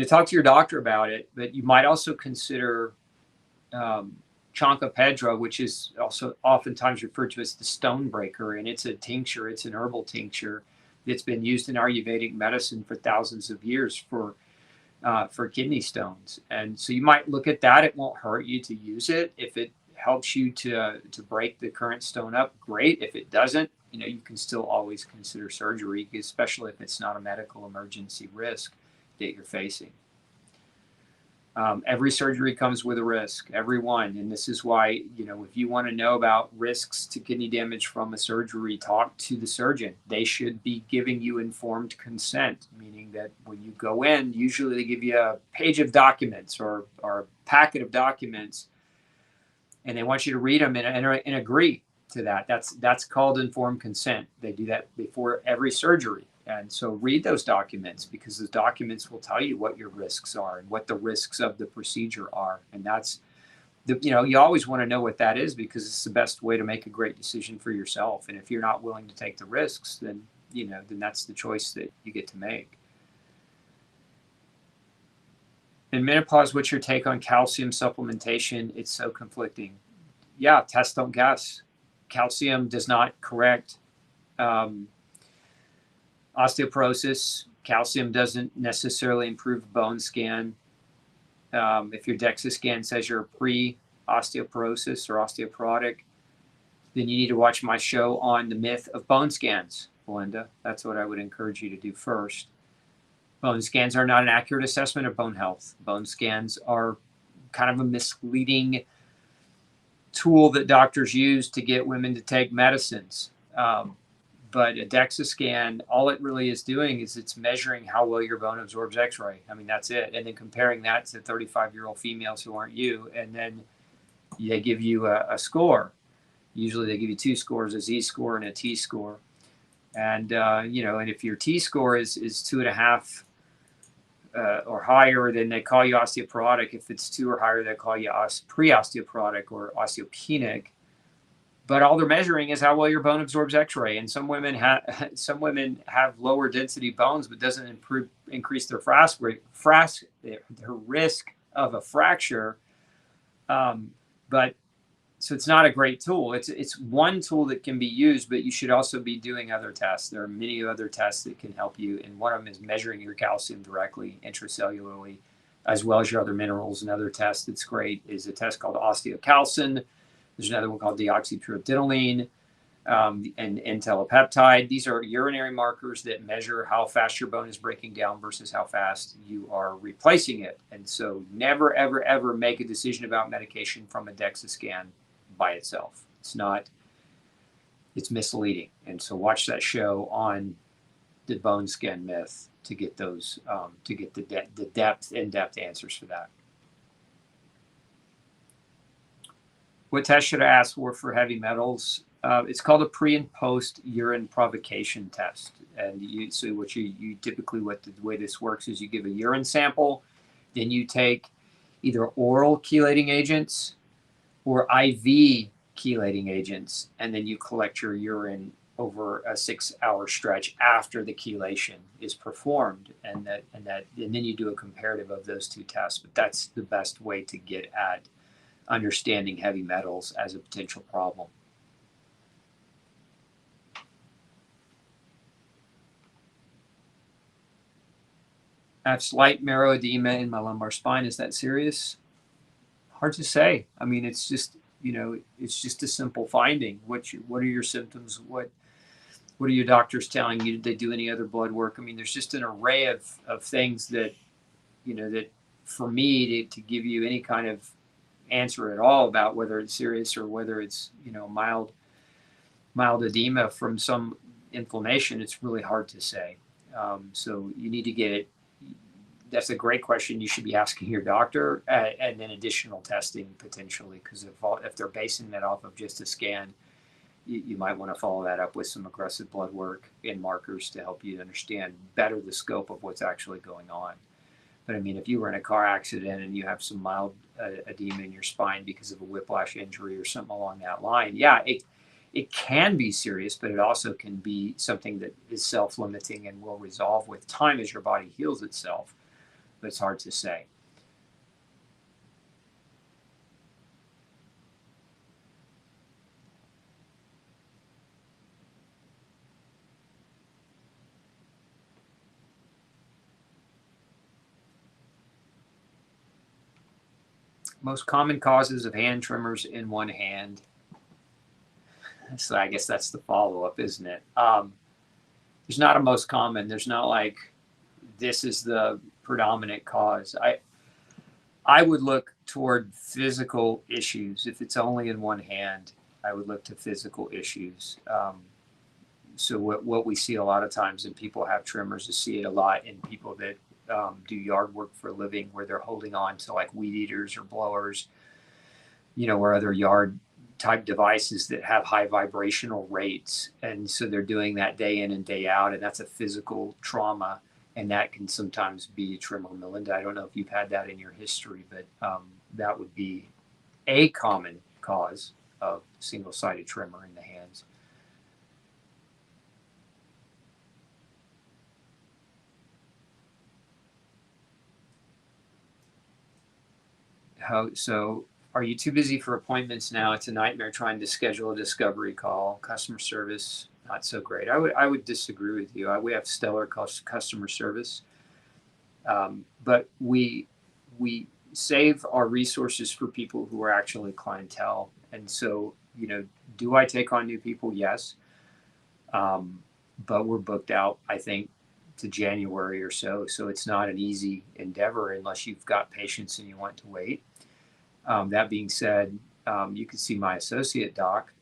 talk to your doctor about it, but you might also consider Chancopedra, which is also oftentimes referred to as the stone breaker, and it's a tincture. It's an herbal tincture that's been used in Ayurvedic medicine for thousands of years for kidney stones. And so you might look at that. It won't hurt you to use it. If it helps you to break the current stone up, great. If it doesn't, you can still always consider surgery, especially if it's not a medical emergency risk that you're facing. Every surgery comes with a risk, every one. And this is why, if you want to know about risks to kidney damage from a surgery, talk to the surgeon. They should be giving you informed consent, meaning that when you go in, usually they give you a page of documents or a packet of documents, and they want you to read them and agree to that. That's called informed consent. They do that before every surgery. And so read those documents, because the documents will tell you what your risks are and what the risks of the procedure are. And that's, you always want to know what that is, because it's the best way to make a great decision for yourself. And if you're not willing to take the risks, then that's the choice that you get to make. In menopause, what's your take on calcium supplementation? It's so conflicting. Yeah, test, don't guess. Calcium does not correct osteoporosis. Calcium doesn't necessarily improve bone scan. If your DEXA scan says you're pre-osteoporosis or osteoporotic, then you need to watch my show on the myth of bone scans, Belinda. That's what I would encourage you to do first. Bone scans are not an accurate assessment of bone health. Bone scans are kind of a misleading tool that doctors use to get women to take medicines. But a DEXA scan, all it really is doing is it's measuring how well your bone absorbs X-ray. I mean, that's it. And then comparing that to 35-year-old females who aren't you, and then they give you a score. Usually they give you two scores, a Z-score and a T-score. And, and if your T-score is 2.5 or higher, then they call you osteoporotic. If it's 2 or higher, they call you pre-osteoporotic or osteopenic. But all they're measuring is how well your bone absorbs X-ray. And some women have lower density bones, but doesn't increase their their risk of a fracture. But so it's not a great tool. It's one tool that can be used, but you should also be doing other tests. There are many other tests that can help you, and one of them is measuring your calcium directly intracellularly, as well as your other minerals. Another test that's great is a test called osteocalcin. There's another one called deoxypyridinoline and N-telepeptide. These are urinary markers that measure how fast your bone is breaking down versus how fast you are replacing it. And so never, ever, ever make a decision about medication from a DEXA scan by itself. It's misleading. And so watch that show on the bone scan myth to get those, to get the in-depth answers for that. What test should I ask for heavy metals? It's called a pre and post urine provocation test. And you typically, the way this works is you give a urine sample, then you take either oral chelating agents or IV chelating agents, and then you collect your urine over a 6-hour stretch after the chelation is performed, and then you do a comparative of those two tests. But that's the best way to get at understanding heavy metals as a potential problem. I have slight marrow edema in my lumbar spine. Is that serious? Hard to say. I mean, it's just, it's just a simple finding. What are your symptoms? What are your doctors telling you? Did they do any other blood work? I mean, there's just an array of things that, that for me to give you any kind of answer at all about whether it's serious or whether it's, mild edema from some inflammation, it's really hard to say. So you need to get it. That's a great question. You should be asking your doctor, and then additional testing potentially, because if they're basing that off of just a scan, you might want to follow that up with some aggressive blood work and markers to help you understand better the scope of what's actually going on. But I mean, if you were in a car accident and you have some mild edema in your spine because of a whiplash injury or something along that line, yeah, it can be serious, but it also can be something that is self-limiting and will resolve with time as your body heals itself. But it's hard to say. Most common causes of hand tremors in one hand. So I guess that's the follow-up, isn't it? There's not a most common. There's not like this is the predominant cause. I would look toward physical issues. If it's only in one hand, I would look to physical issues. So what we see a lot of times in people have tremors is see it a lot in people that do yard work for a living, where they're holding on to like weed eaters or blowers, or other yard type devices that have high vibrational rates. And so they're doing that day in and day out, and that's a physical trauma. And that can sometimes be a tremor. Melinda, I don't know if you've had that in your history, but that would be a common cause of single-sided tremor in the hands. So are you too busy for appointments now? It's a nightmare trying to schedule a discovery call. Customer service, not so great. I would disagree with you. We have stellar customer service, but we save our resources for people who are actually clientele. And so, do I take on new people? Yes, but we're booked out, I think, to January or so. So it's not an easy endeavor unless you've got patience and you want to wait. That being said, you can see my associate doc.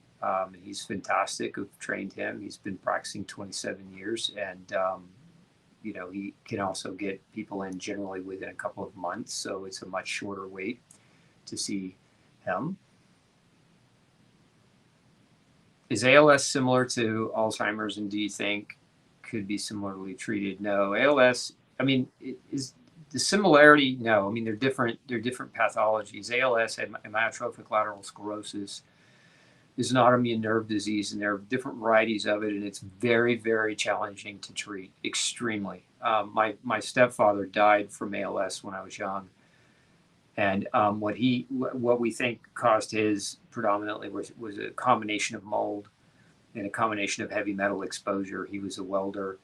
He's fantastic. I've trained him. He's been practicing 27 years, and he can also get people in generally within a couple of months. So it's a much shorter wait to see him. Is ALS similar to Alzheimer's, and do you think could be similarly treated? No, ALS. I mean, is the similarity? No, I mean they're different. They're different pathologies. ALS, amyotrophic lateral sclerosis, is an autoimmune nerve disease, and there are different varieties of it, and it's very, very challenging to treat. Extremely. My stepfather died from ALS when I was young, and what we think caused his predominantly was a combination of mold and a combination of heavy metal exposure. He was a welder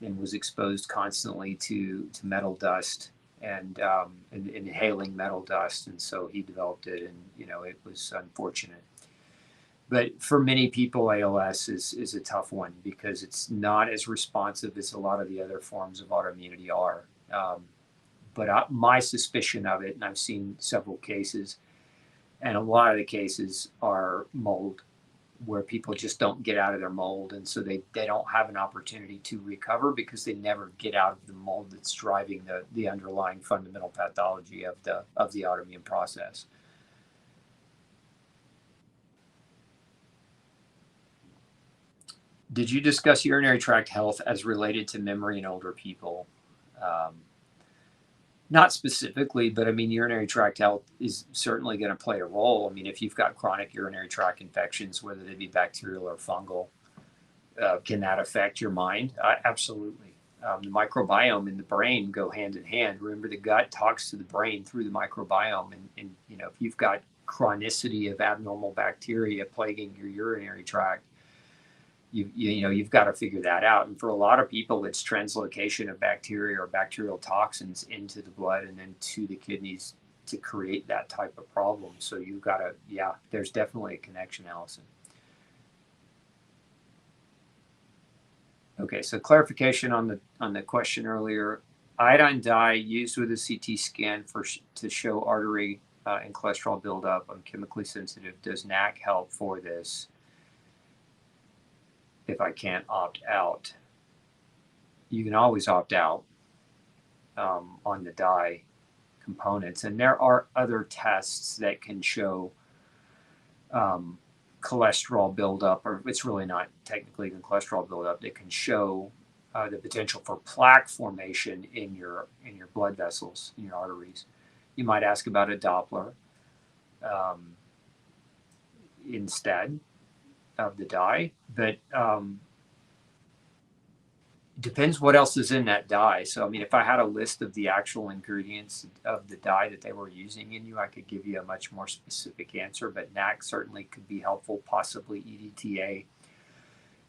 and was exposed constantly to metal dust and inhaling metal dust, and so he developed it, and it was unfortunate. But for many people, ALS is a tough one because it's not as responsive as a lot of the other forms of autoimmunity are. But my suspicion of it, and I've seen several cases, and a lot of the cases are mold, where people just don't get out of their mold, and so they don't have an opportunity to recover because they never get out of the mold that's driving the underlying fundamental pathology of the autoimmune process. Did you discuss urinary tract health as related to memory in older people? Not specifically, but I mean, urinary tract health is certainly going to play a role. I mean, if you've got chronic urinary tract infections, whether they be bacterial or fungal, Can that affect your mind? Absolutely. The microbiome and the brain go hand in hand. Remember, the gut talks to the brain through the microbiome, and if you've got chronicity of abnormal bacteria plaguing your urinary tract, you've got to figure that out. And for a lot of people, it's translocation of bacteria or bacterial toxins into the blood and then to the kidneys to create that type of problem. So you've got to, there's definitely a connection, Allison. Okay, so clarification on the question earlier. Iodine dye used with a CT scan to show artery and cholesterol buildup. I'm chemically sensitive. Does NAC help for this if I can't opt out? You can always opt out on the dye components. And there are other tests that can show cholesterol buildup, or it's really not technically even cholesterol buildup, that can show the potential for plaque formation in your blood vessels, in your arteries. You might ask about a Doppler instead of the dye, but it depends what else is in that dye. So, I mean, if I had a list of the actual ingredients of the dye that they were using in you, I could give you a much more specific answer, but NAC certainly could be helpful, possibly EDTA.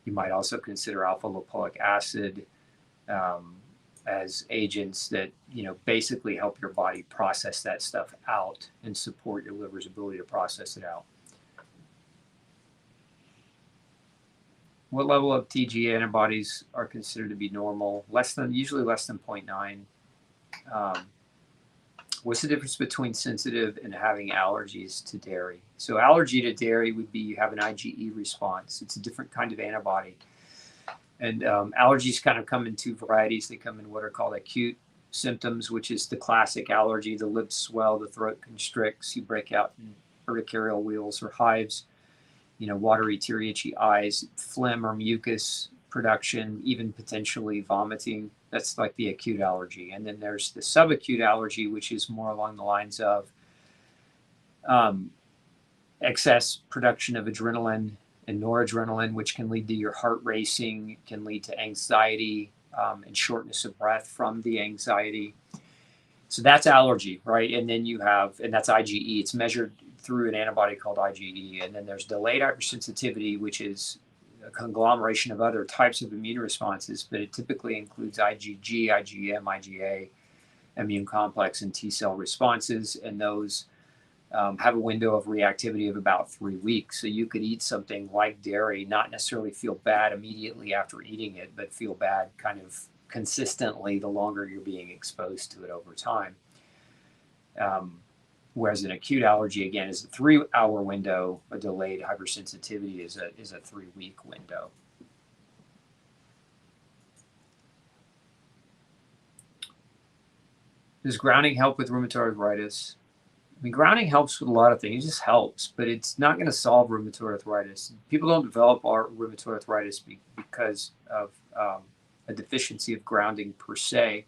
You might also consider alpha lipoic acid as agents that, basically help your body process that stuff out and support your liver's ability to process it out. What level of TG antibodies are considered to be normal? Usually less than 0.9. What's the difference between sensitive and having allergies to dairy? So allergy to dairy would be you have an IgE response. It's a different kind of antibody. And allergies kind of come in two varieties. They come in what are called acute symptoms, which is the classic allergy. The lips swell, the throat constricts, you break out in urticarial wheals or hives. Watery, teary, itchy eyes, phlegm or mucus production, even potentially vomiting. That's like the acute allergy. And then there's the subacute allergy, which is more along the lines of excess production of adrenaline and noradrenaline, which can lead to your heart racing, can lead to anxiety and shortness of breath from the anxiety. So that's allergy, right? And then and that's IgE. It's measured through an antibody called IgE. And then there's delayed hypersensitivity, which is a conglomeration of other types of immune responses, but it typically includes IgG, IgM, IgA, immune complex, and T cell responses. And those have a window of reactivity of about 3 weeks. So you could eat something like dairy, not necessarily feel bad immediately after eating it, but feel bad kind of consistently the longer you're being exposed to it over time. Whereas an acute allergy, again, is a 3-hour window. A delayed hypersensitivity is a 3-week window. Does grounding help with rheumatoid arthritis? I mean, grounding helps with a lot of things. It just helps, but it's not going to solve rheumatoid arthritis. People don't develop rheumatoid arthritis because of a deficiency of grounding per se.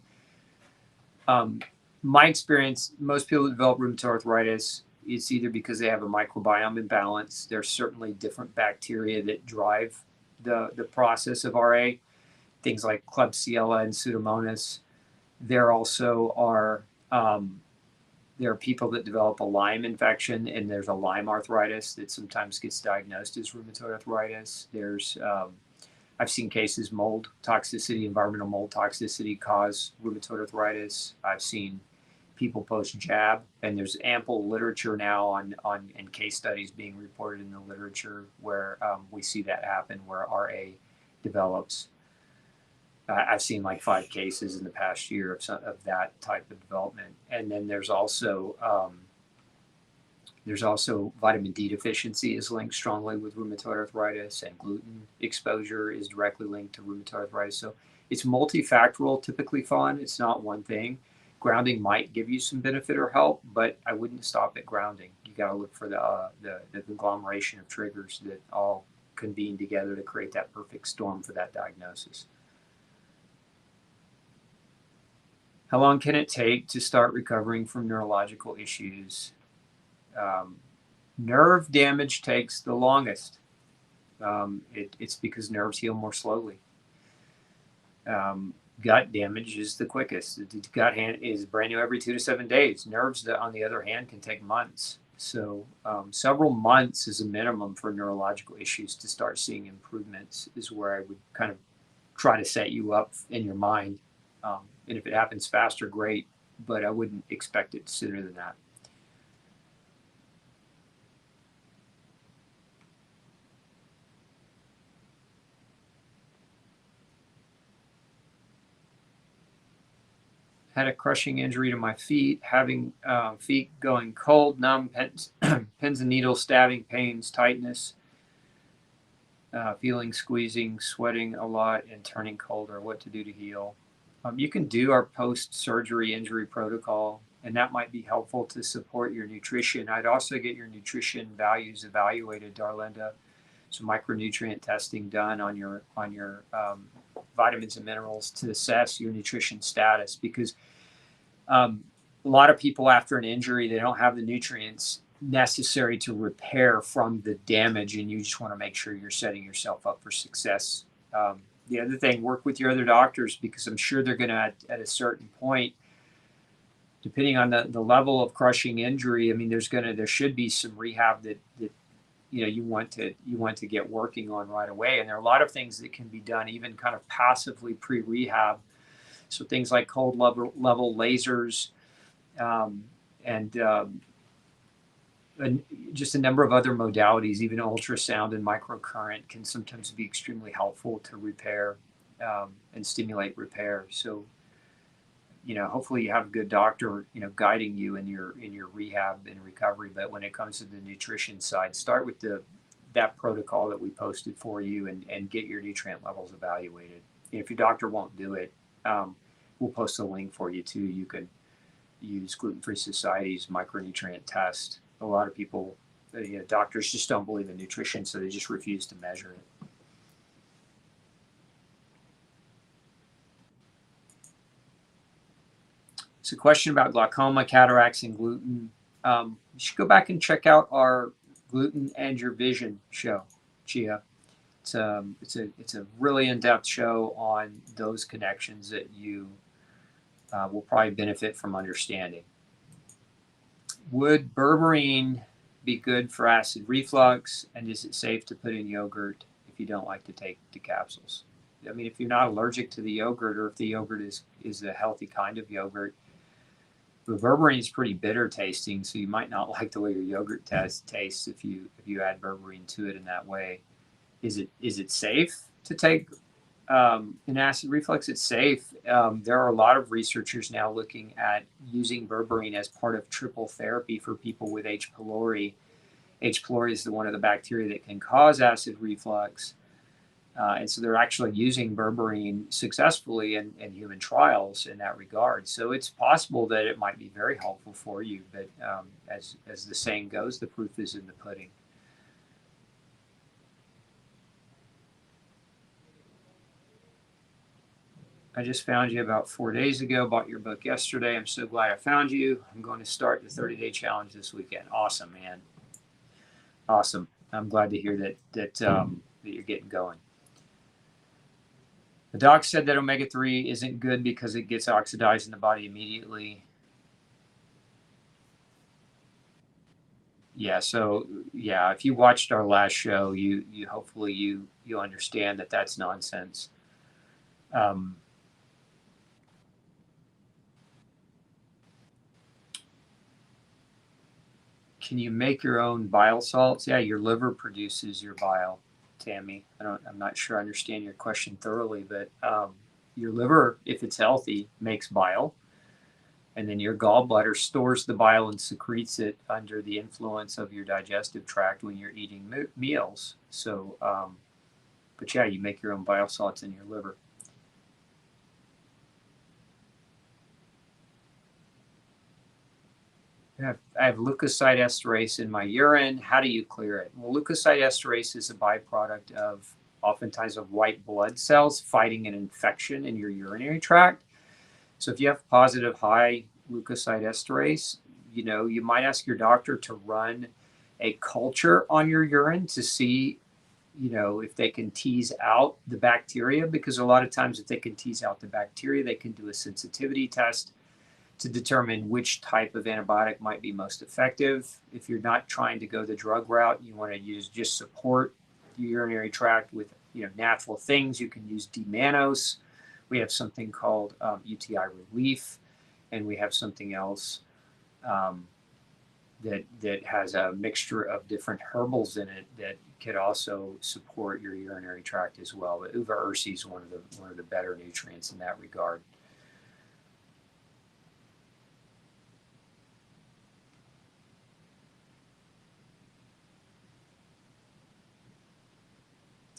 My experience, most people that develop rheumatoid arthritis, it's either because they have a microbiome imbalance. There's certainly different bacteria that drive the process of RA, things like Klebsiella and Pseudomonas. There also are people that develop a Lyme infection, and there's a Lyme arthritis that sometimes gets diagnosed as rheumatoid arthritis. There's I've seen cases, mold toxicity, environmental mold toxicity cause rheumatoid arthritis. I've seen people post-jab, and there's ample literature now and case studies being reported in the literature where we see that happen, where RA develops. I've seen like 5 cases in the past year of that type of development. And then there's also vitamin D deficiency is linked strongly with rheumatoid arthritis, and gluten exposure is directly linked to rheumatoid arthritis. So it's multifactorial, typically, Fawn. It's not one thing. Grounding might give you some benefit or help, but I wouldn't stop at grounding. You got to look for the conglomeration of triggers that all convene together to create that perfect storm for that diagnosis. How long can it take to start recovering from neurological issues? Nerve damage takes the longest. It's because nerves heal more slowly. Gut damage is the quickest. The gut is brand new every 2 to 7 days. Nerves, on the other hand, can take months. So several months is a minimum for neurological issues to start seeing improvements, is where I would kind of try to set you up in your mind. And if it happens faster, great, but I wouldn't expect it sooner than that. Had a crushing injury to my feet, having feet going cold, numb, pins and needles, stabbing, pains, tightness, feeling, squeezing, sweating a lot, and turning colder. What to do to heal? You can do our post-surgery injury protocol, and that might be helpful to support your nutrition. I'd also get your nutrition values evaluated, Darlinda. Some micronutrient testing done on your vitamins and minerals to assess your nutrition status, because a lot of people after an injury, they don't have the nutrients necessary to repair from the damage, and you just want to make sure you're setting yourself up for success. The other thing, work with your other doctors, because I'm sure they're going to, at a certain point, depending on the level of crushing injury, I mean, there should be some rehab that you want to get working on right away. And there are a lot of things that can be done even kind of passively pre-rehab. So things like cold level lasers, and just a number of other modalities, even ultrasound and microcurrent, can sometimes be extremely helpful to repair and stimulate repair. So, hopefully you have a good doctor, guiding you in your rehab and recovery. But when it comes to the nutrition side, start with that protocol that we posted for you, and get your nutrient levels evaluated. If your doctor won't do it, we'll post a link for you too. You can use Gluten-Free Society's micronutrient test. A lot of people, doctors just don't believe in nutrition, so they just refuse to measure it. It's a question about glaucoma, cataracts, and gluten. You should go back and check out our Gluten and Your Vision show, Chia. It's a really in-depth show on those connections that you will probably benefit from understanding. Would berberine be good for acid reflux, and is it safe to put in yogurt if you don't like to take the capsules? I mean, if you're not allergic to the yogurt, or if the yogurt is a healthy kind of yogurt, the berberine is pretty bitter tasting, so you might not like the way your yogurt tastes if you add berberine to it in that way. Is it safe to take in acid reflux? It's safe. There are a lot of researchers now looking at using berberine as part of triple therapy for people with H. pylori. H. pylori is one of the bacteria that can cause acid reflux. And so they're actually using berberine successfully in human trials in that regard. So it's possible that it might be very helpful for you. But as the saying goes, the proof is in the pudding. I just found you about 4 days ago, bought your book yesterday. I'm so glad I found you. I'm going to start the 30-day challenge this weekend. Awesome, man. Awesome. I'm glad to hear that you're getting going. The doc said that omega-3 isn't good because it gets oxidized in the body immediately. Yeah, so yeah, if you watched our last show, you hopefully you understand that that's nonsense. Can you make your own bile salts? Yeah, your liver produces your bile, Tammy. I'm not sure I understand your question thoroughly, but your liver, if it's healthy, makes bile, and then your gallbladder stores the bile and secretes it under the influence of your digestive tract when you're eating meals. So, but yeah, you make your own bile salts in your liver. I have leukocyte esterase in my urine. How do you clear it? Well, leukocyte esterase is a byproduct of oftentimes of white blood cells fighting an infection in your urinary tract. So if you have positive high leukocyte esterase, you might ask your doctor to run a culture on your urine to see if they can tease out the bacteria, because a lot of times if they can tease out the bacteria, they can do a sensitivity test to determine which type of antibiotic might be most effective. If you're not trying to go the drug route, you want to use just support the urinary tract with natural things. You can use D-mannose. We have something called UTI relief, and we have something else that has a mixture of different herbals in it that could also support your urinary tract as well. But uva ursi is one of the better nutrients in that regard.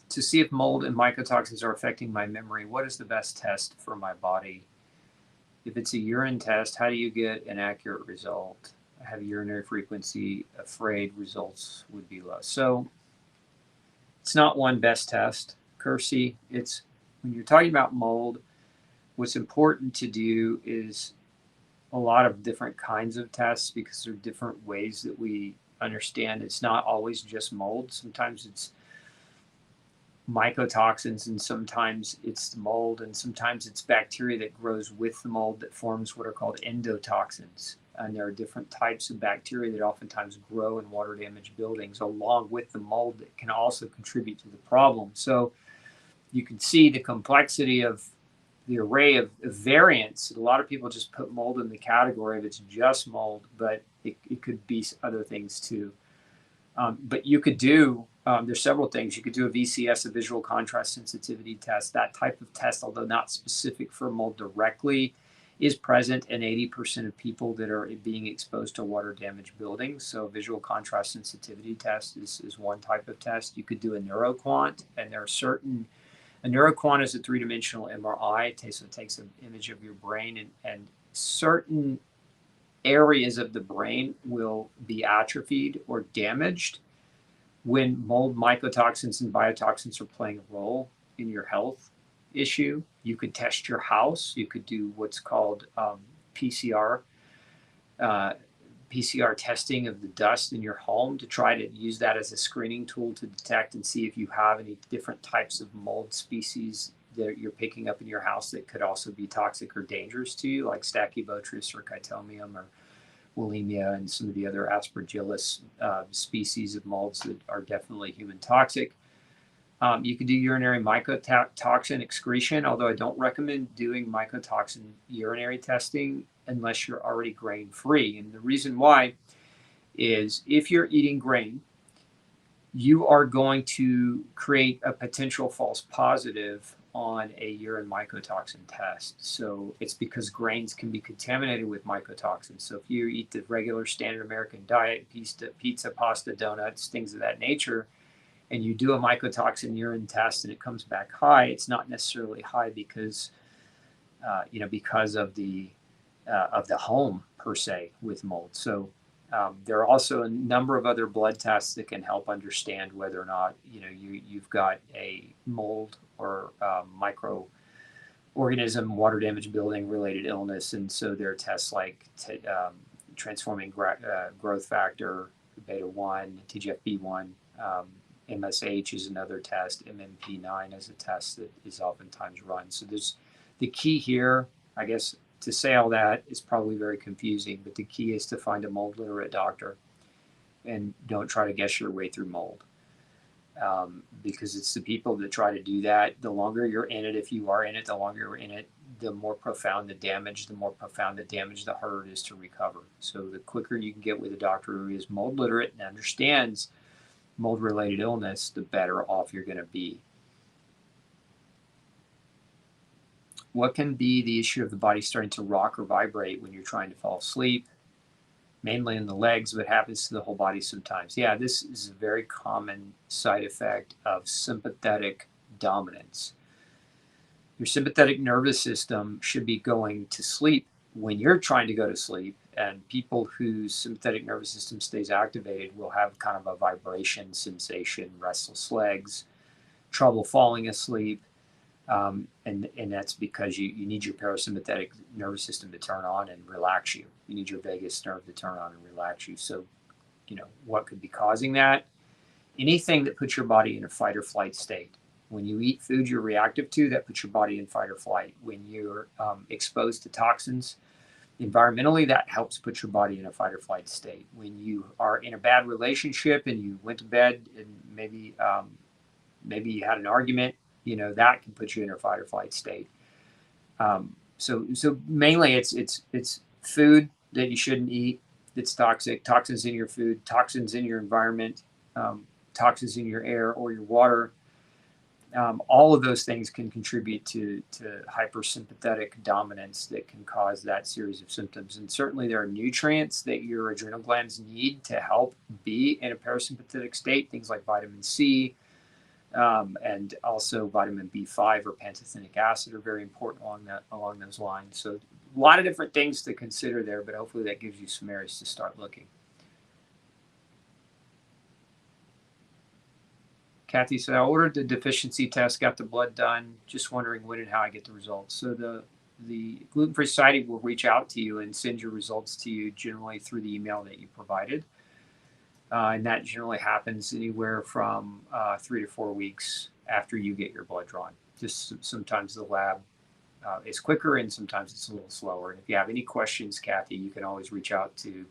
To see if mold and mycotoxins are affecting my memory, what is the best test for my body? If it's a urine test, how do you get an accurate result? I have urinary frequency, afraid results would be low. So it's not one best test, Kirsty. It's when you're talking about mold, what's important to do is a lot of different kinds of tests, because there are different ways that we understand it's not always just mold. Sometimes it's mycotoxins, and sometimes it's mold, and sometimes it's bacteria that grows with the mold that forms what are called endotoxins. And there are different types of bacteria that oftentimes grow in water damaged buildings along with the mold that can also contribute to the problem. So you can see the complexity of the array of variants. A lot of people just put mold in the category of it's just mold, but it could be other things too. But you could do, there's several things. You could do a VCS, a visual contrast sensitivity test. That type of test, although not specific for mold directly, is present in 80% of people that are being exposed to water damaged buildings. So visual contrast sensitivity test is one type of test. You could do a neuroquant, and there are certain, a neuroquant is a three-dimensional MRI. So it takes an image of your brain, and certain areas of the brain will be atrophied or damaged when mold, mycotoxins, and biotoxins are playing a role in your health issue. You could test your house. You could do what's called PCR testing of the dust in your home to try to use that as a screening tool to detect and see if you have any different types of mold species that you're picking up in your house that could also be toxic or dangerous to you, like Stachybotrys or Chytomium or Willemia and some of the other Aspergillus species of molds that are definitely human toxic. You can do urinary mycotoxin excretion, although I don't recommend doing mycotoxin urinary testing unless you're already grain-free. And the reason why is if you're eating grain, you are going to create a potential false positive on a urine mycotoxin test. So it's because grains can be contaminated with mycotoxins. So if you eat the regular standard American diet, pizza, pasta, donuts, things of that nature, and you do a mycotoxin urine test and it comes back high, it's not necessarily high because because of the home per se with mold. So there are also a number of other blood tests that can help understand whether or not you've got a mold or microorganism, water damage building related illness. And so there are tests like transforming growth factor, beta 1, TGF-B1. MSH is another test. MMP9 is a test that is oftentimes run. So there's the key here, I guess, to say all that is probably very confusing, but the key is to find a mold literate doctor and don't try to guess your way through mold. Because it's the people that try to do that. The longer you're in it, if you are in it, the longer you're in it, the more profound the damage, the harder it is to recover. So the quicker you can get with a doctor who is mold literate and understands mold-related illness, the better off you're going to be. What can be the issue of the body starting to rock or vibrate when you're trying to fall asleep? Mainly in the legs, but happens to the whole body sometimes. Yeah, this is a very common side effect of sympathetic dominance. Your sympathetic nervous system should be going to sleep when you're trying to go to sleep, and people whose sympathetic nervous system stays activated will have kind of a vibration sensation, restless legs, trouble falling asleep, and that's because you need your parasympathetic nervous system to turn on and relax you. You need your vagus nerve to turn on and relax you. So, what could be causing that anything that puts your body in a fight or flight state. When you eat food you're reactive to, that puts your body in fight or flight. When you're exposed to toxins environmentally, that helps put your body in a fight or flight state. When you are in a bad relationship and you went to bed and maybe you had an argument, that can put you in a fight or flight state. So mainly it's food that you shouldn't eat that's toxic, toxins in your food, toxins in your environment, toxins in your air or your water. All of those things can contribute to hypersympathetic dominance that can cause that series of symptoms. And certainly there are nutrients that your adrenal glands need to help be in a parasympathetic state, things like vitamin C, and also vitamin B5 or pantothenic acid are very important along those lines. So a lot of different things to consider there, but hopefully that gives you some areas to start looking. Kathy said, I ordered the deficiency test, got the blood done, just wondering when and how I get the results. So the Gluten-Free Society will reach out to you and send your results to you generally through the email that you provided. And that generally happens anywhere from 3 to 4 weeks after you get your blood drawn. Just sometimes the lab is quicker and sometimes it's a little slower. And if you have any questions, Kathy, you can always reach out to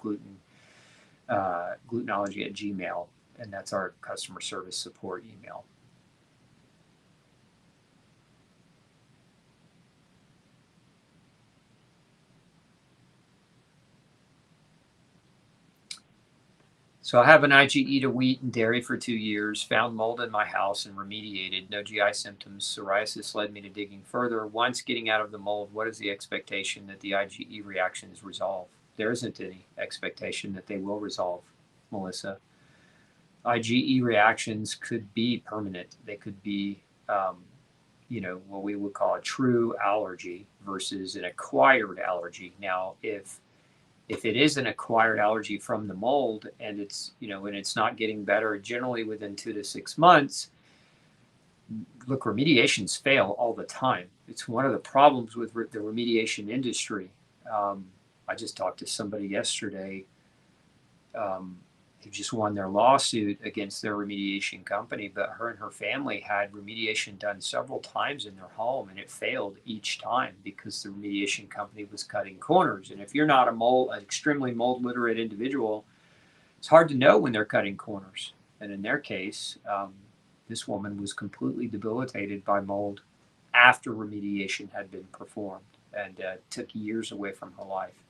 glutenology@gmail.com. And that's our customer service support email. So I have an IgE to wheat and dairy for 2 years, found mold in my house and remediated, no GI symptoms. Psoriasis led me to digging further. Once getting out of the mold, what is the expectation that the IgE reactions resolve? There isn't any expectation that they will resolve, Melissa. IgE reactions could be permanent. They could be, what we would call a true allergy versus an acquired allergy. Now, if it is an acquired allergy from the mold and it's, and it's not getting better, generally within 2 to 6 months, look, remediations fail all the time. It's one of the problems with the remediation industry. I just talked to somebody yesterday who just won their lawsuit against their remediation company, but her and her family had remediation done several times in their home and it failed each time because the remediation company was cutting corners. And if you're not an extremely mold literate individual, it's hard to know when they're cutting corners. And in their case, this woman was completely debilitated by mold after remediation had been performed and took years away from her life.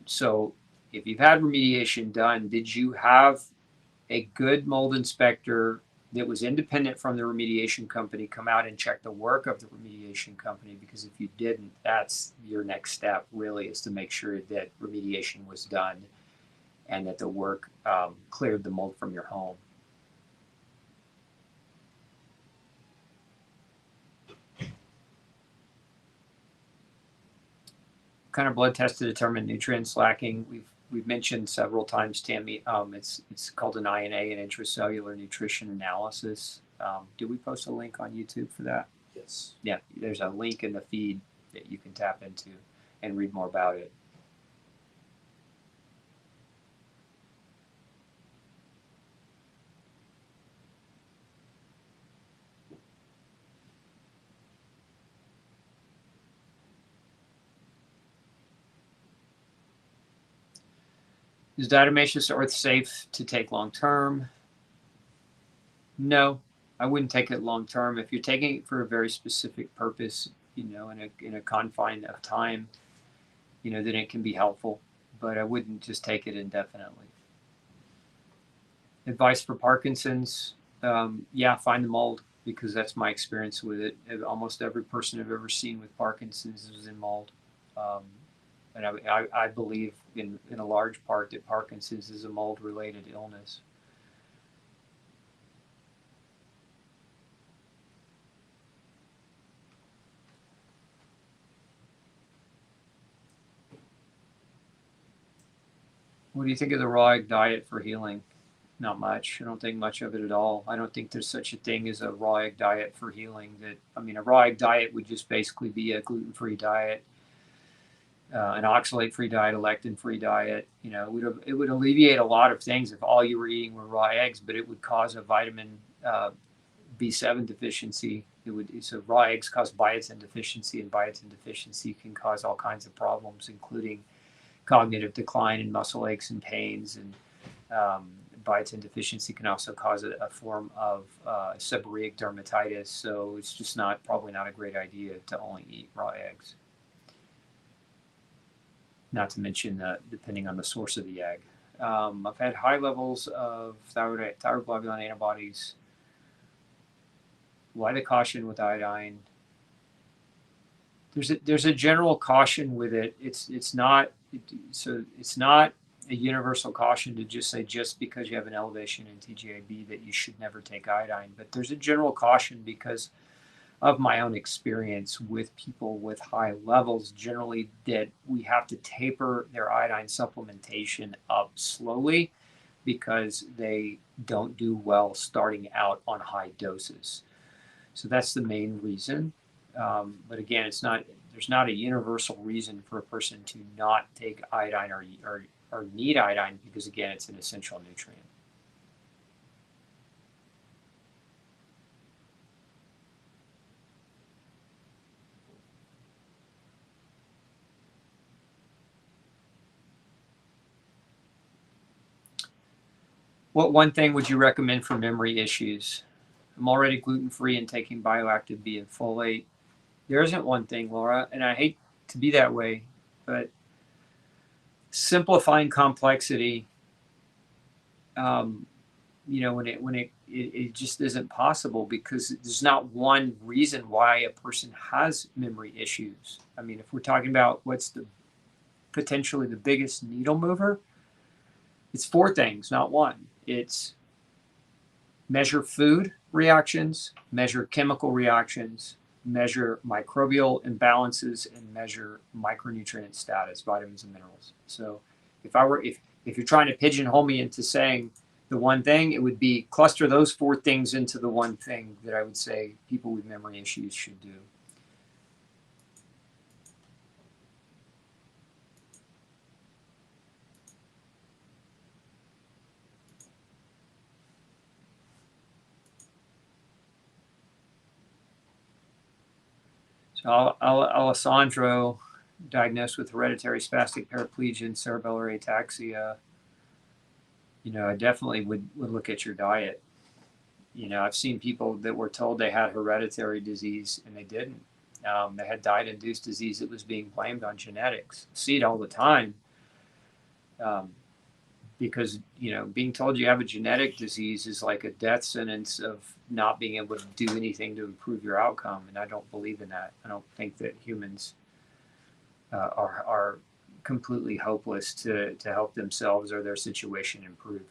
So if you've had remediation done, did you have a good mold inspector that was independent from the remediation company come out and check the work of the remediation company? Because if you didn't, that's your next step really, is to make sure that remediation was done and that the work cleared the mold from your home. Kind of blood test to determine nutrients lacking. We've mentioned several times, Tammy. It's called an INA, an intracellular nutrition analysis. Did we post a link on YouTube for that? Yes. Yeah, there's a link in the feed that you can tap into and read more about it. Is diatomaceous earth safe to take long term? No, I wouldn't take it long term. If you're taking it for a very specific purpose, in a confine of time, then it can be helpful. But I wouldn't just take it indefinitely. Advice for Parkinson's? Yeah, find the mold, because that's my experience with it. Almost every person I've ever seen with Parkinson's is in mold. And I believe in a large part that Parkinson's is a mold-related illness. What do you think of the raw egg diet for healing? Not much. I don't think much of it at all. I don't think there's such a thing as a raw egg diet for healing. A raw egg diet would just basically be a gluten-free diet an oxalate-free diet, a lectin-free diet. It would alleviate a lot of things if all you were eating were raw eggs, but it would cause a vitamin B7 deficiency. So raw eggs cause biotin deficiency, and biotin deficiency can cause all kinds of problems, including cognitive decline and muscle aches and pains. And biotin deficiency can also cause a form of seborrheic dermatitis. So it's just probably not a great idea to only eat raw eggs. Not to mention depending on the source of the egg. I've had high levels of thyroglobulin antibodies. Why the caution with iodine? There's a general caution with it. It's not a universal caution to just say just because you have an elevation in TGAB that you should never take iodine. But there's a general caution because of my own experience with people with high levels, generally that we have to taper their iodine supplementation up slowly because they don't do well starting out on high doses. So that's the main reason. But again, there's not a universal reason for a person to not take iodine or need iodine because, again, it's an essential nutrient. What one thing would you recommend for memory issues? I'm already gluten-free and taking bioactive B and folate. There isn't one thing, Laura, and I hate to be that way, but simplifying complexity, when it just isn't possible because there's not one reason why a person has memory issues. I mean, if we're talking about what's potentially the biggest needle mover, it's 4 things, not one. It's measure food reactions, measure chemical reactions, measure microbial imbalances, and measure micronutrient status, vitamins and minerals. So if you're trying to pigeonhole me into saying the one thing, it would be cluster those 4 things into the one thing that I would say people with memory issues should do. So Alessandro, diagnosed with hereditary spastic paraplegia and cerebellar ataxia, I definitely would look at your diet. I've seen people that were told they had hereditary disease and they didn't. They had diet-induced disease that was being blamed on genetics. See it all the time. Because, being told you have a genetic disease is like a death sentence of not being able to do anything to improve your outcome. And I don't believe in that. I don't think that humans are completely hopeless to help themselves or their situation improve.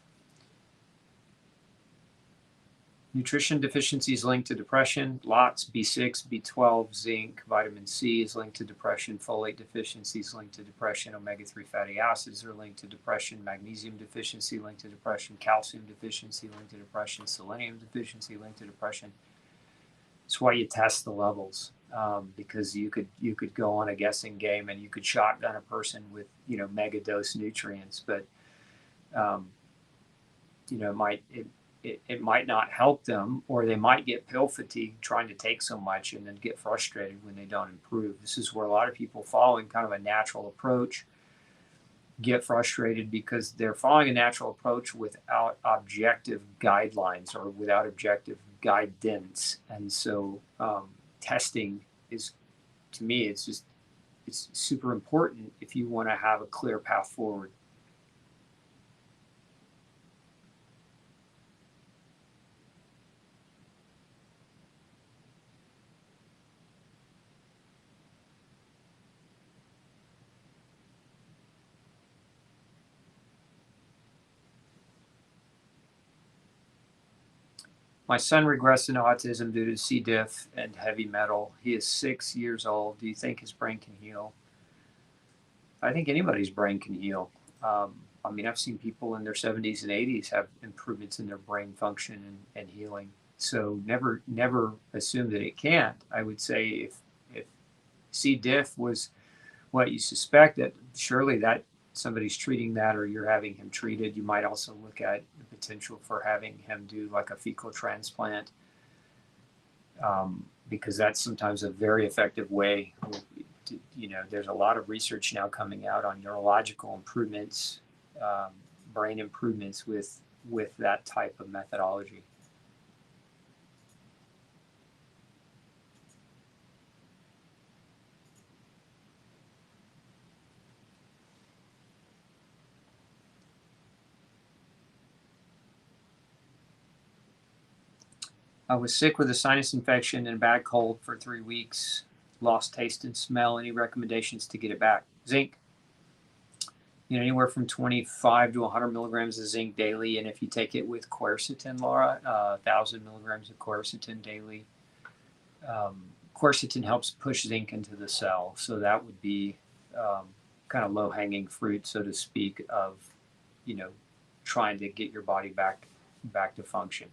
Nutrition deficiencies linked to depression. Lots, B6, B12, zinc, vitamin C is linked to depression. Folate deficiencies linked to depression. Omega-3 fatty acids are linked to depression. Magnesium deficiency linked to depression. Calcium deficiency linked to depression. Selenium deficiency linked to depression. That's why you test the levels, because you could go on a guessing game and you could shotgun a person with mega dose nutrients, but it might not help them, or they might get pill fatigue trying to take so much and then get frustrated when they don't improve. This is where a lot of people following kind of a natural approach get frustrated because they're following a natural approach without objective guidelines or without objective guidance. And so testing is, to me, it's super important if you want to have a clear path forward. My son regressed in autism due to C. diff and heavy metal. He is 6 years old. Do you think his brain can heal? I think anybody's brain can heal. I've seen people in their 70s and 80s have improvements in their brain function and healing. So never assume that it can't. I would say if C. diff was what you suspect, that surely that somebody's treating that, or you're having him treated. You might also look at the potential for having him do like a fecal transplant, because that's sometimes a very effective way. There's a lot of research now coming out on neurological improvements, brain improvements with that type of methodology. I was sick with a sinus infection and a bad cold for 3 weeks. Lost taste and smell. Any recommendations to get it back? Zinc. Anywhere from 25 to 100 milligrams of zinc daily. And if you take it with quercetin, Laura, 1,000 milligrams of quercetin daily. Quercetin helps push zinc into the cell. So that would be kind of low-hanging fruit, so to speak, of, trying to get your body back to function.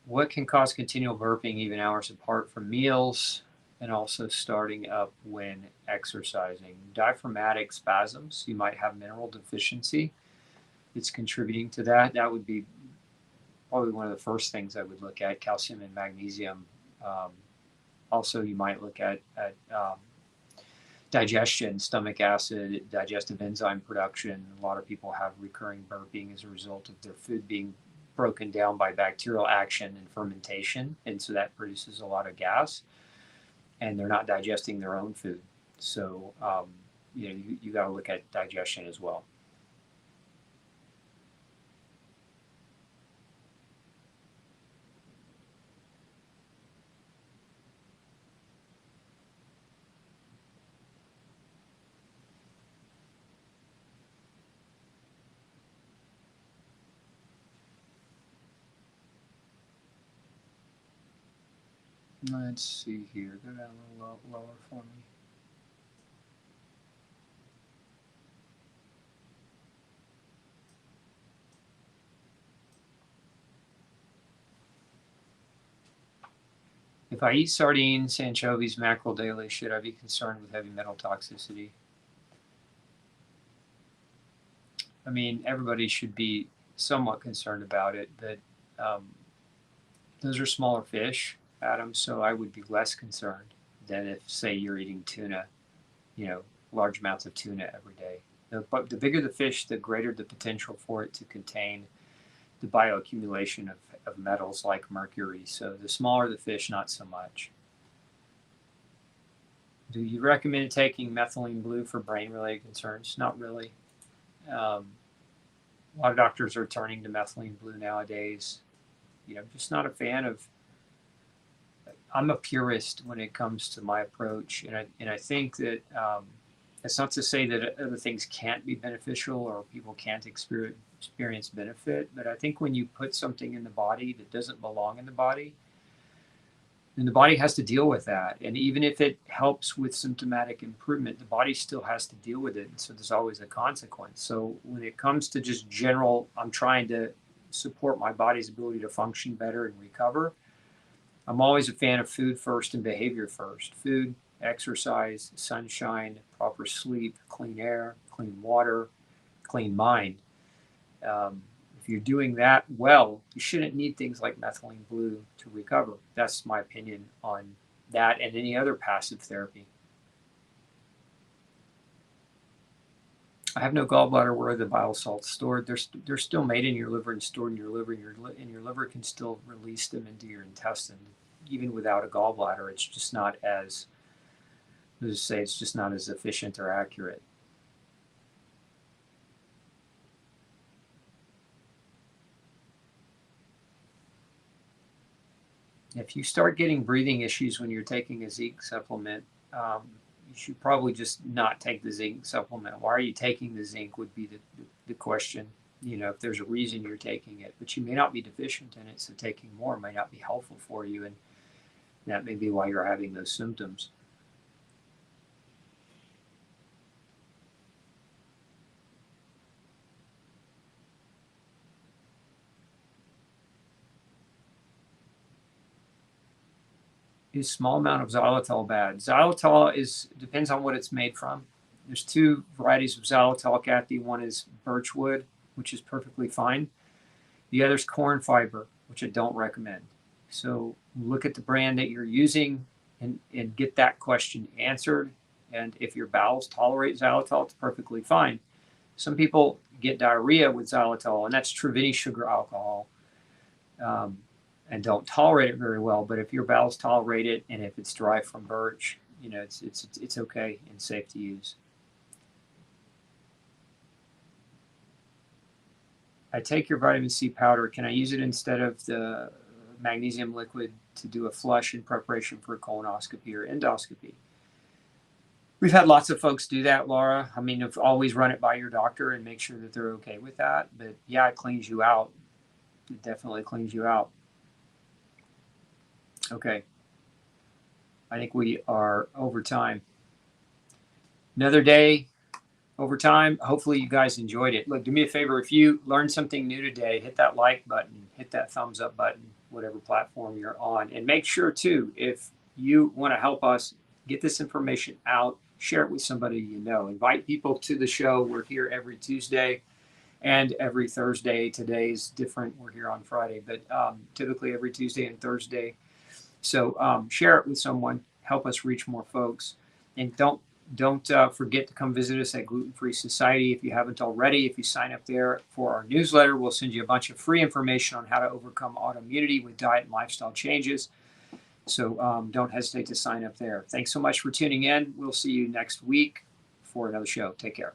What can cause continual burping even hours apart from meals, and also starting up when exercising? Diaphragmatic spasms. You might have mineral deficiency. It's contributing to that. That would be probably one of the first things I would look at, calcium and magnesium. Also, you might look at digestion, stomach acid, digestive enzyme production. A lot of people have recurring burping as a result of their food being broken down by bacterial action and fermentation, and so that produces a lot of gas, and they're not digesting their own food. So you got to look at digestion as well. Let's see here. Go down a little lower for me. If I eat sardines, anchovies, mackerel daily, should I be concerned with heavy metal toxicity? I mean, everybody should be somewhat concerned about it, but those are smaller fish, Adam, so I would be less concerned than if, say, you're eating tuna, large amounts of tuna every day. But the bigger the fish, the greater the potential for it to contain the bioaccumulation of metals like mercury. So the smaller the fish, not so much. Do you recommend taking methylene blue for brain-related concerns? Not really. A lot of doctors are turning to methylene blue nowadays. I'm just not a fan of. I'm a purist when it comes to my approach, and I think that it's not to say that other things can't be beneficial or people can't experience benefit, but I think when you put something in the body that doesn't belong in the body, then the body has to deal with that. And even if it helps with symptomatic improvement, the body still has to deal with it. And so there's always a consequence. So when it comes to just general, I'm trying to support my body's ability to function better and recover, I'm always a fan of food first and behavior first. Food, exercise, sunshine, proper sleep, clean air, clean water, clean mind. If you're doing that well, you shouldn't need things like methylene blue to recover. That's my opinion on that and any other passive therapy. I have no gallbladder. Where are the bile salts stored? They're still made in your liver and stored in your liver, and your liver can still release them into your intestine. Even without a gallbladder, it's just not as, let's say, it's just not as efficient or accurate. If you start getting breathing issues when you're taking a zinc supplement, you should probably just not take the zinc supplement. Why are you taking the zinc would be the question. If there's a reason you're taking it, but you may not be deficient in it, so taking more may not be helpful for you, and that may be why you're having those symptoms. is small amount of xylitol bad? Xylitol depends on what it's made from. There's two varieties of xylitol, Kathy. One is birchwood, which is perfectly fine. The other is corn fiber, which I don't recommend. So look at the brand that you're using and get that question answered. And if your bowels tolerate xylitol, it's perfectly fine. Some people get diarrhea with xylitol, and that's true of any sugar alcohol, and don't tolerate it very well. But if your bowels tolerate it, and if it's derived from birch, it's okay and safe to use. I take your vitamin C powder. Can I use it instead of the magnesium liquid to do a flush in preparation for a colonoscopy or endoscopy? We've had lots of folks do that, Laura. I mean, always run it by your doctor and make sure that they're okay with that. But yeah, it cleans you out. It definitely cleans you out. Okay. I think we are over time. Another day over time. Hopefully you guys enjoyed it. Look, do me a favor. If you learned something new today, hit that like button, hit that thumbs up button, whatever platform you're on. And make sure too, if you want to help us get this information out, share it with somebody you know. Invite people to the show. We're here every Tuesday and every Thursday. Today's different. We're here on Friday, but typically every Tuesday and Thursday. So share it with someone. Help us reach more folks. And don't forget to come visit us at Gluten Free Society if you haven't already. If you sign up there for our newsletter, we'll send you a bunch of free information on how to overcome autoimmunity with diet and lifestyle changes. So don't hesitate to sign up there. Thanks so much for tuning in. We'll see you next week for another show. Take care.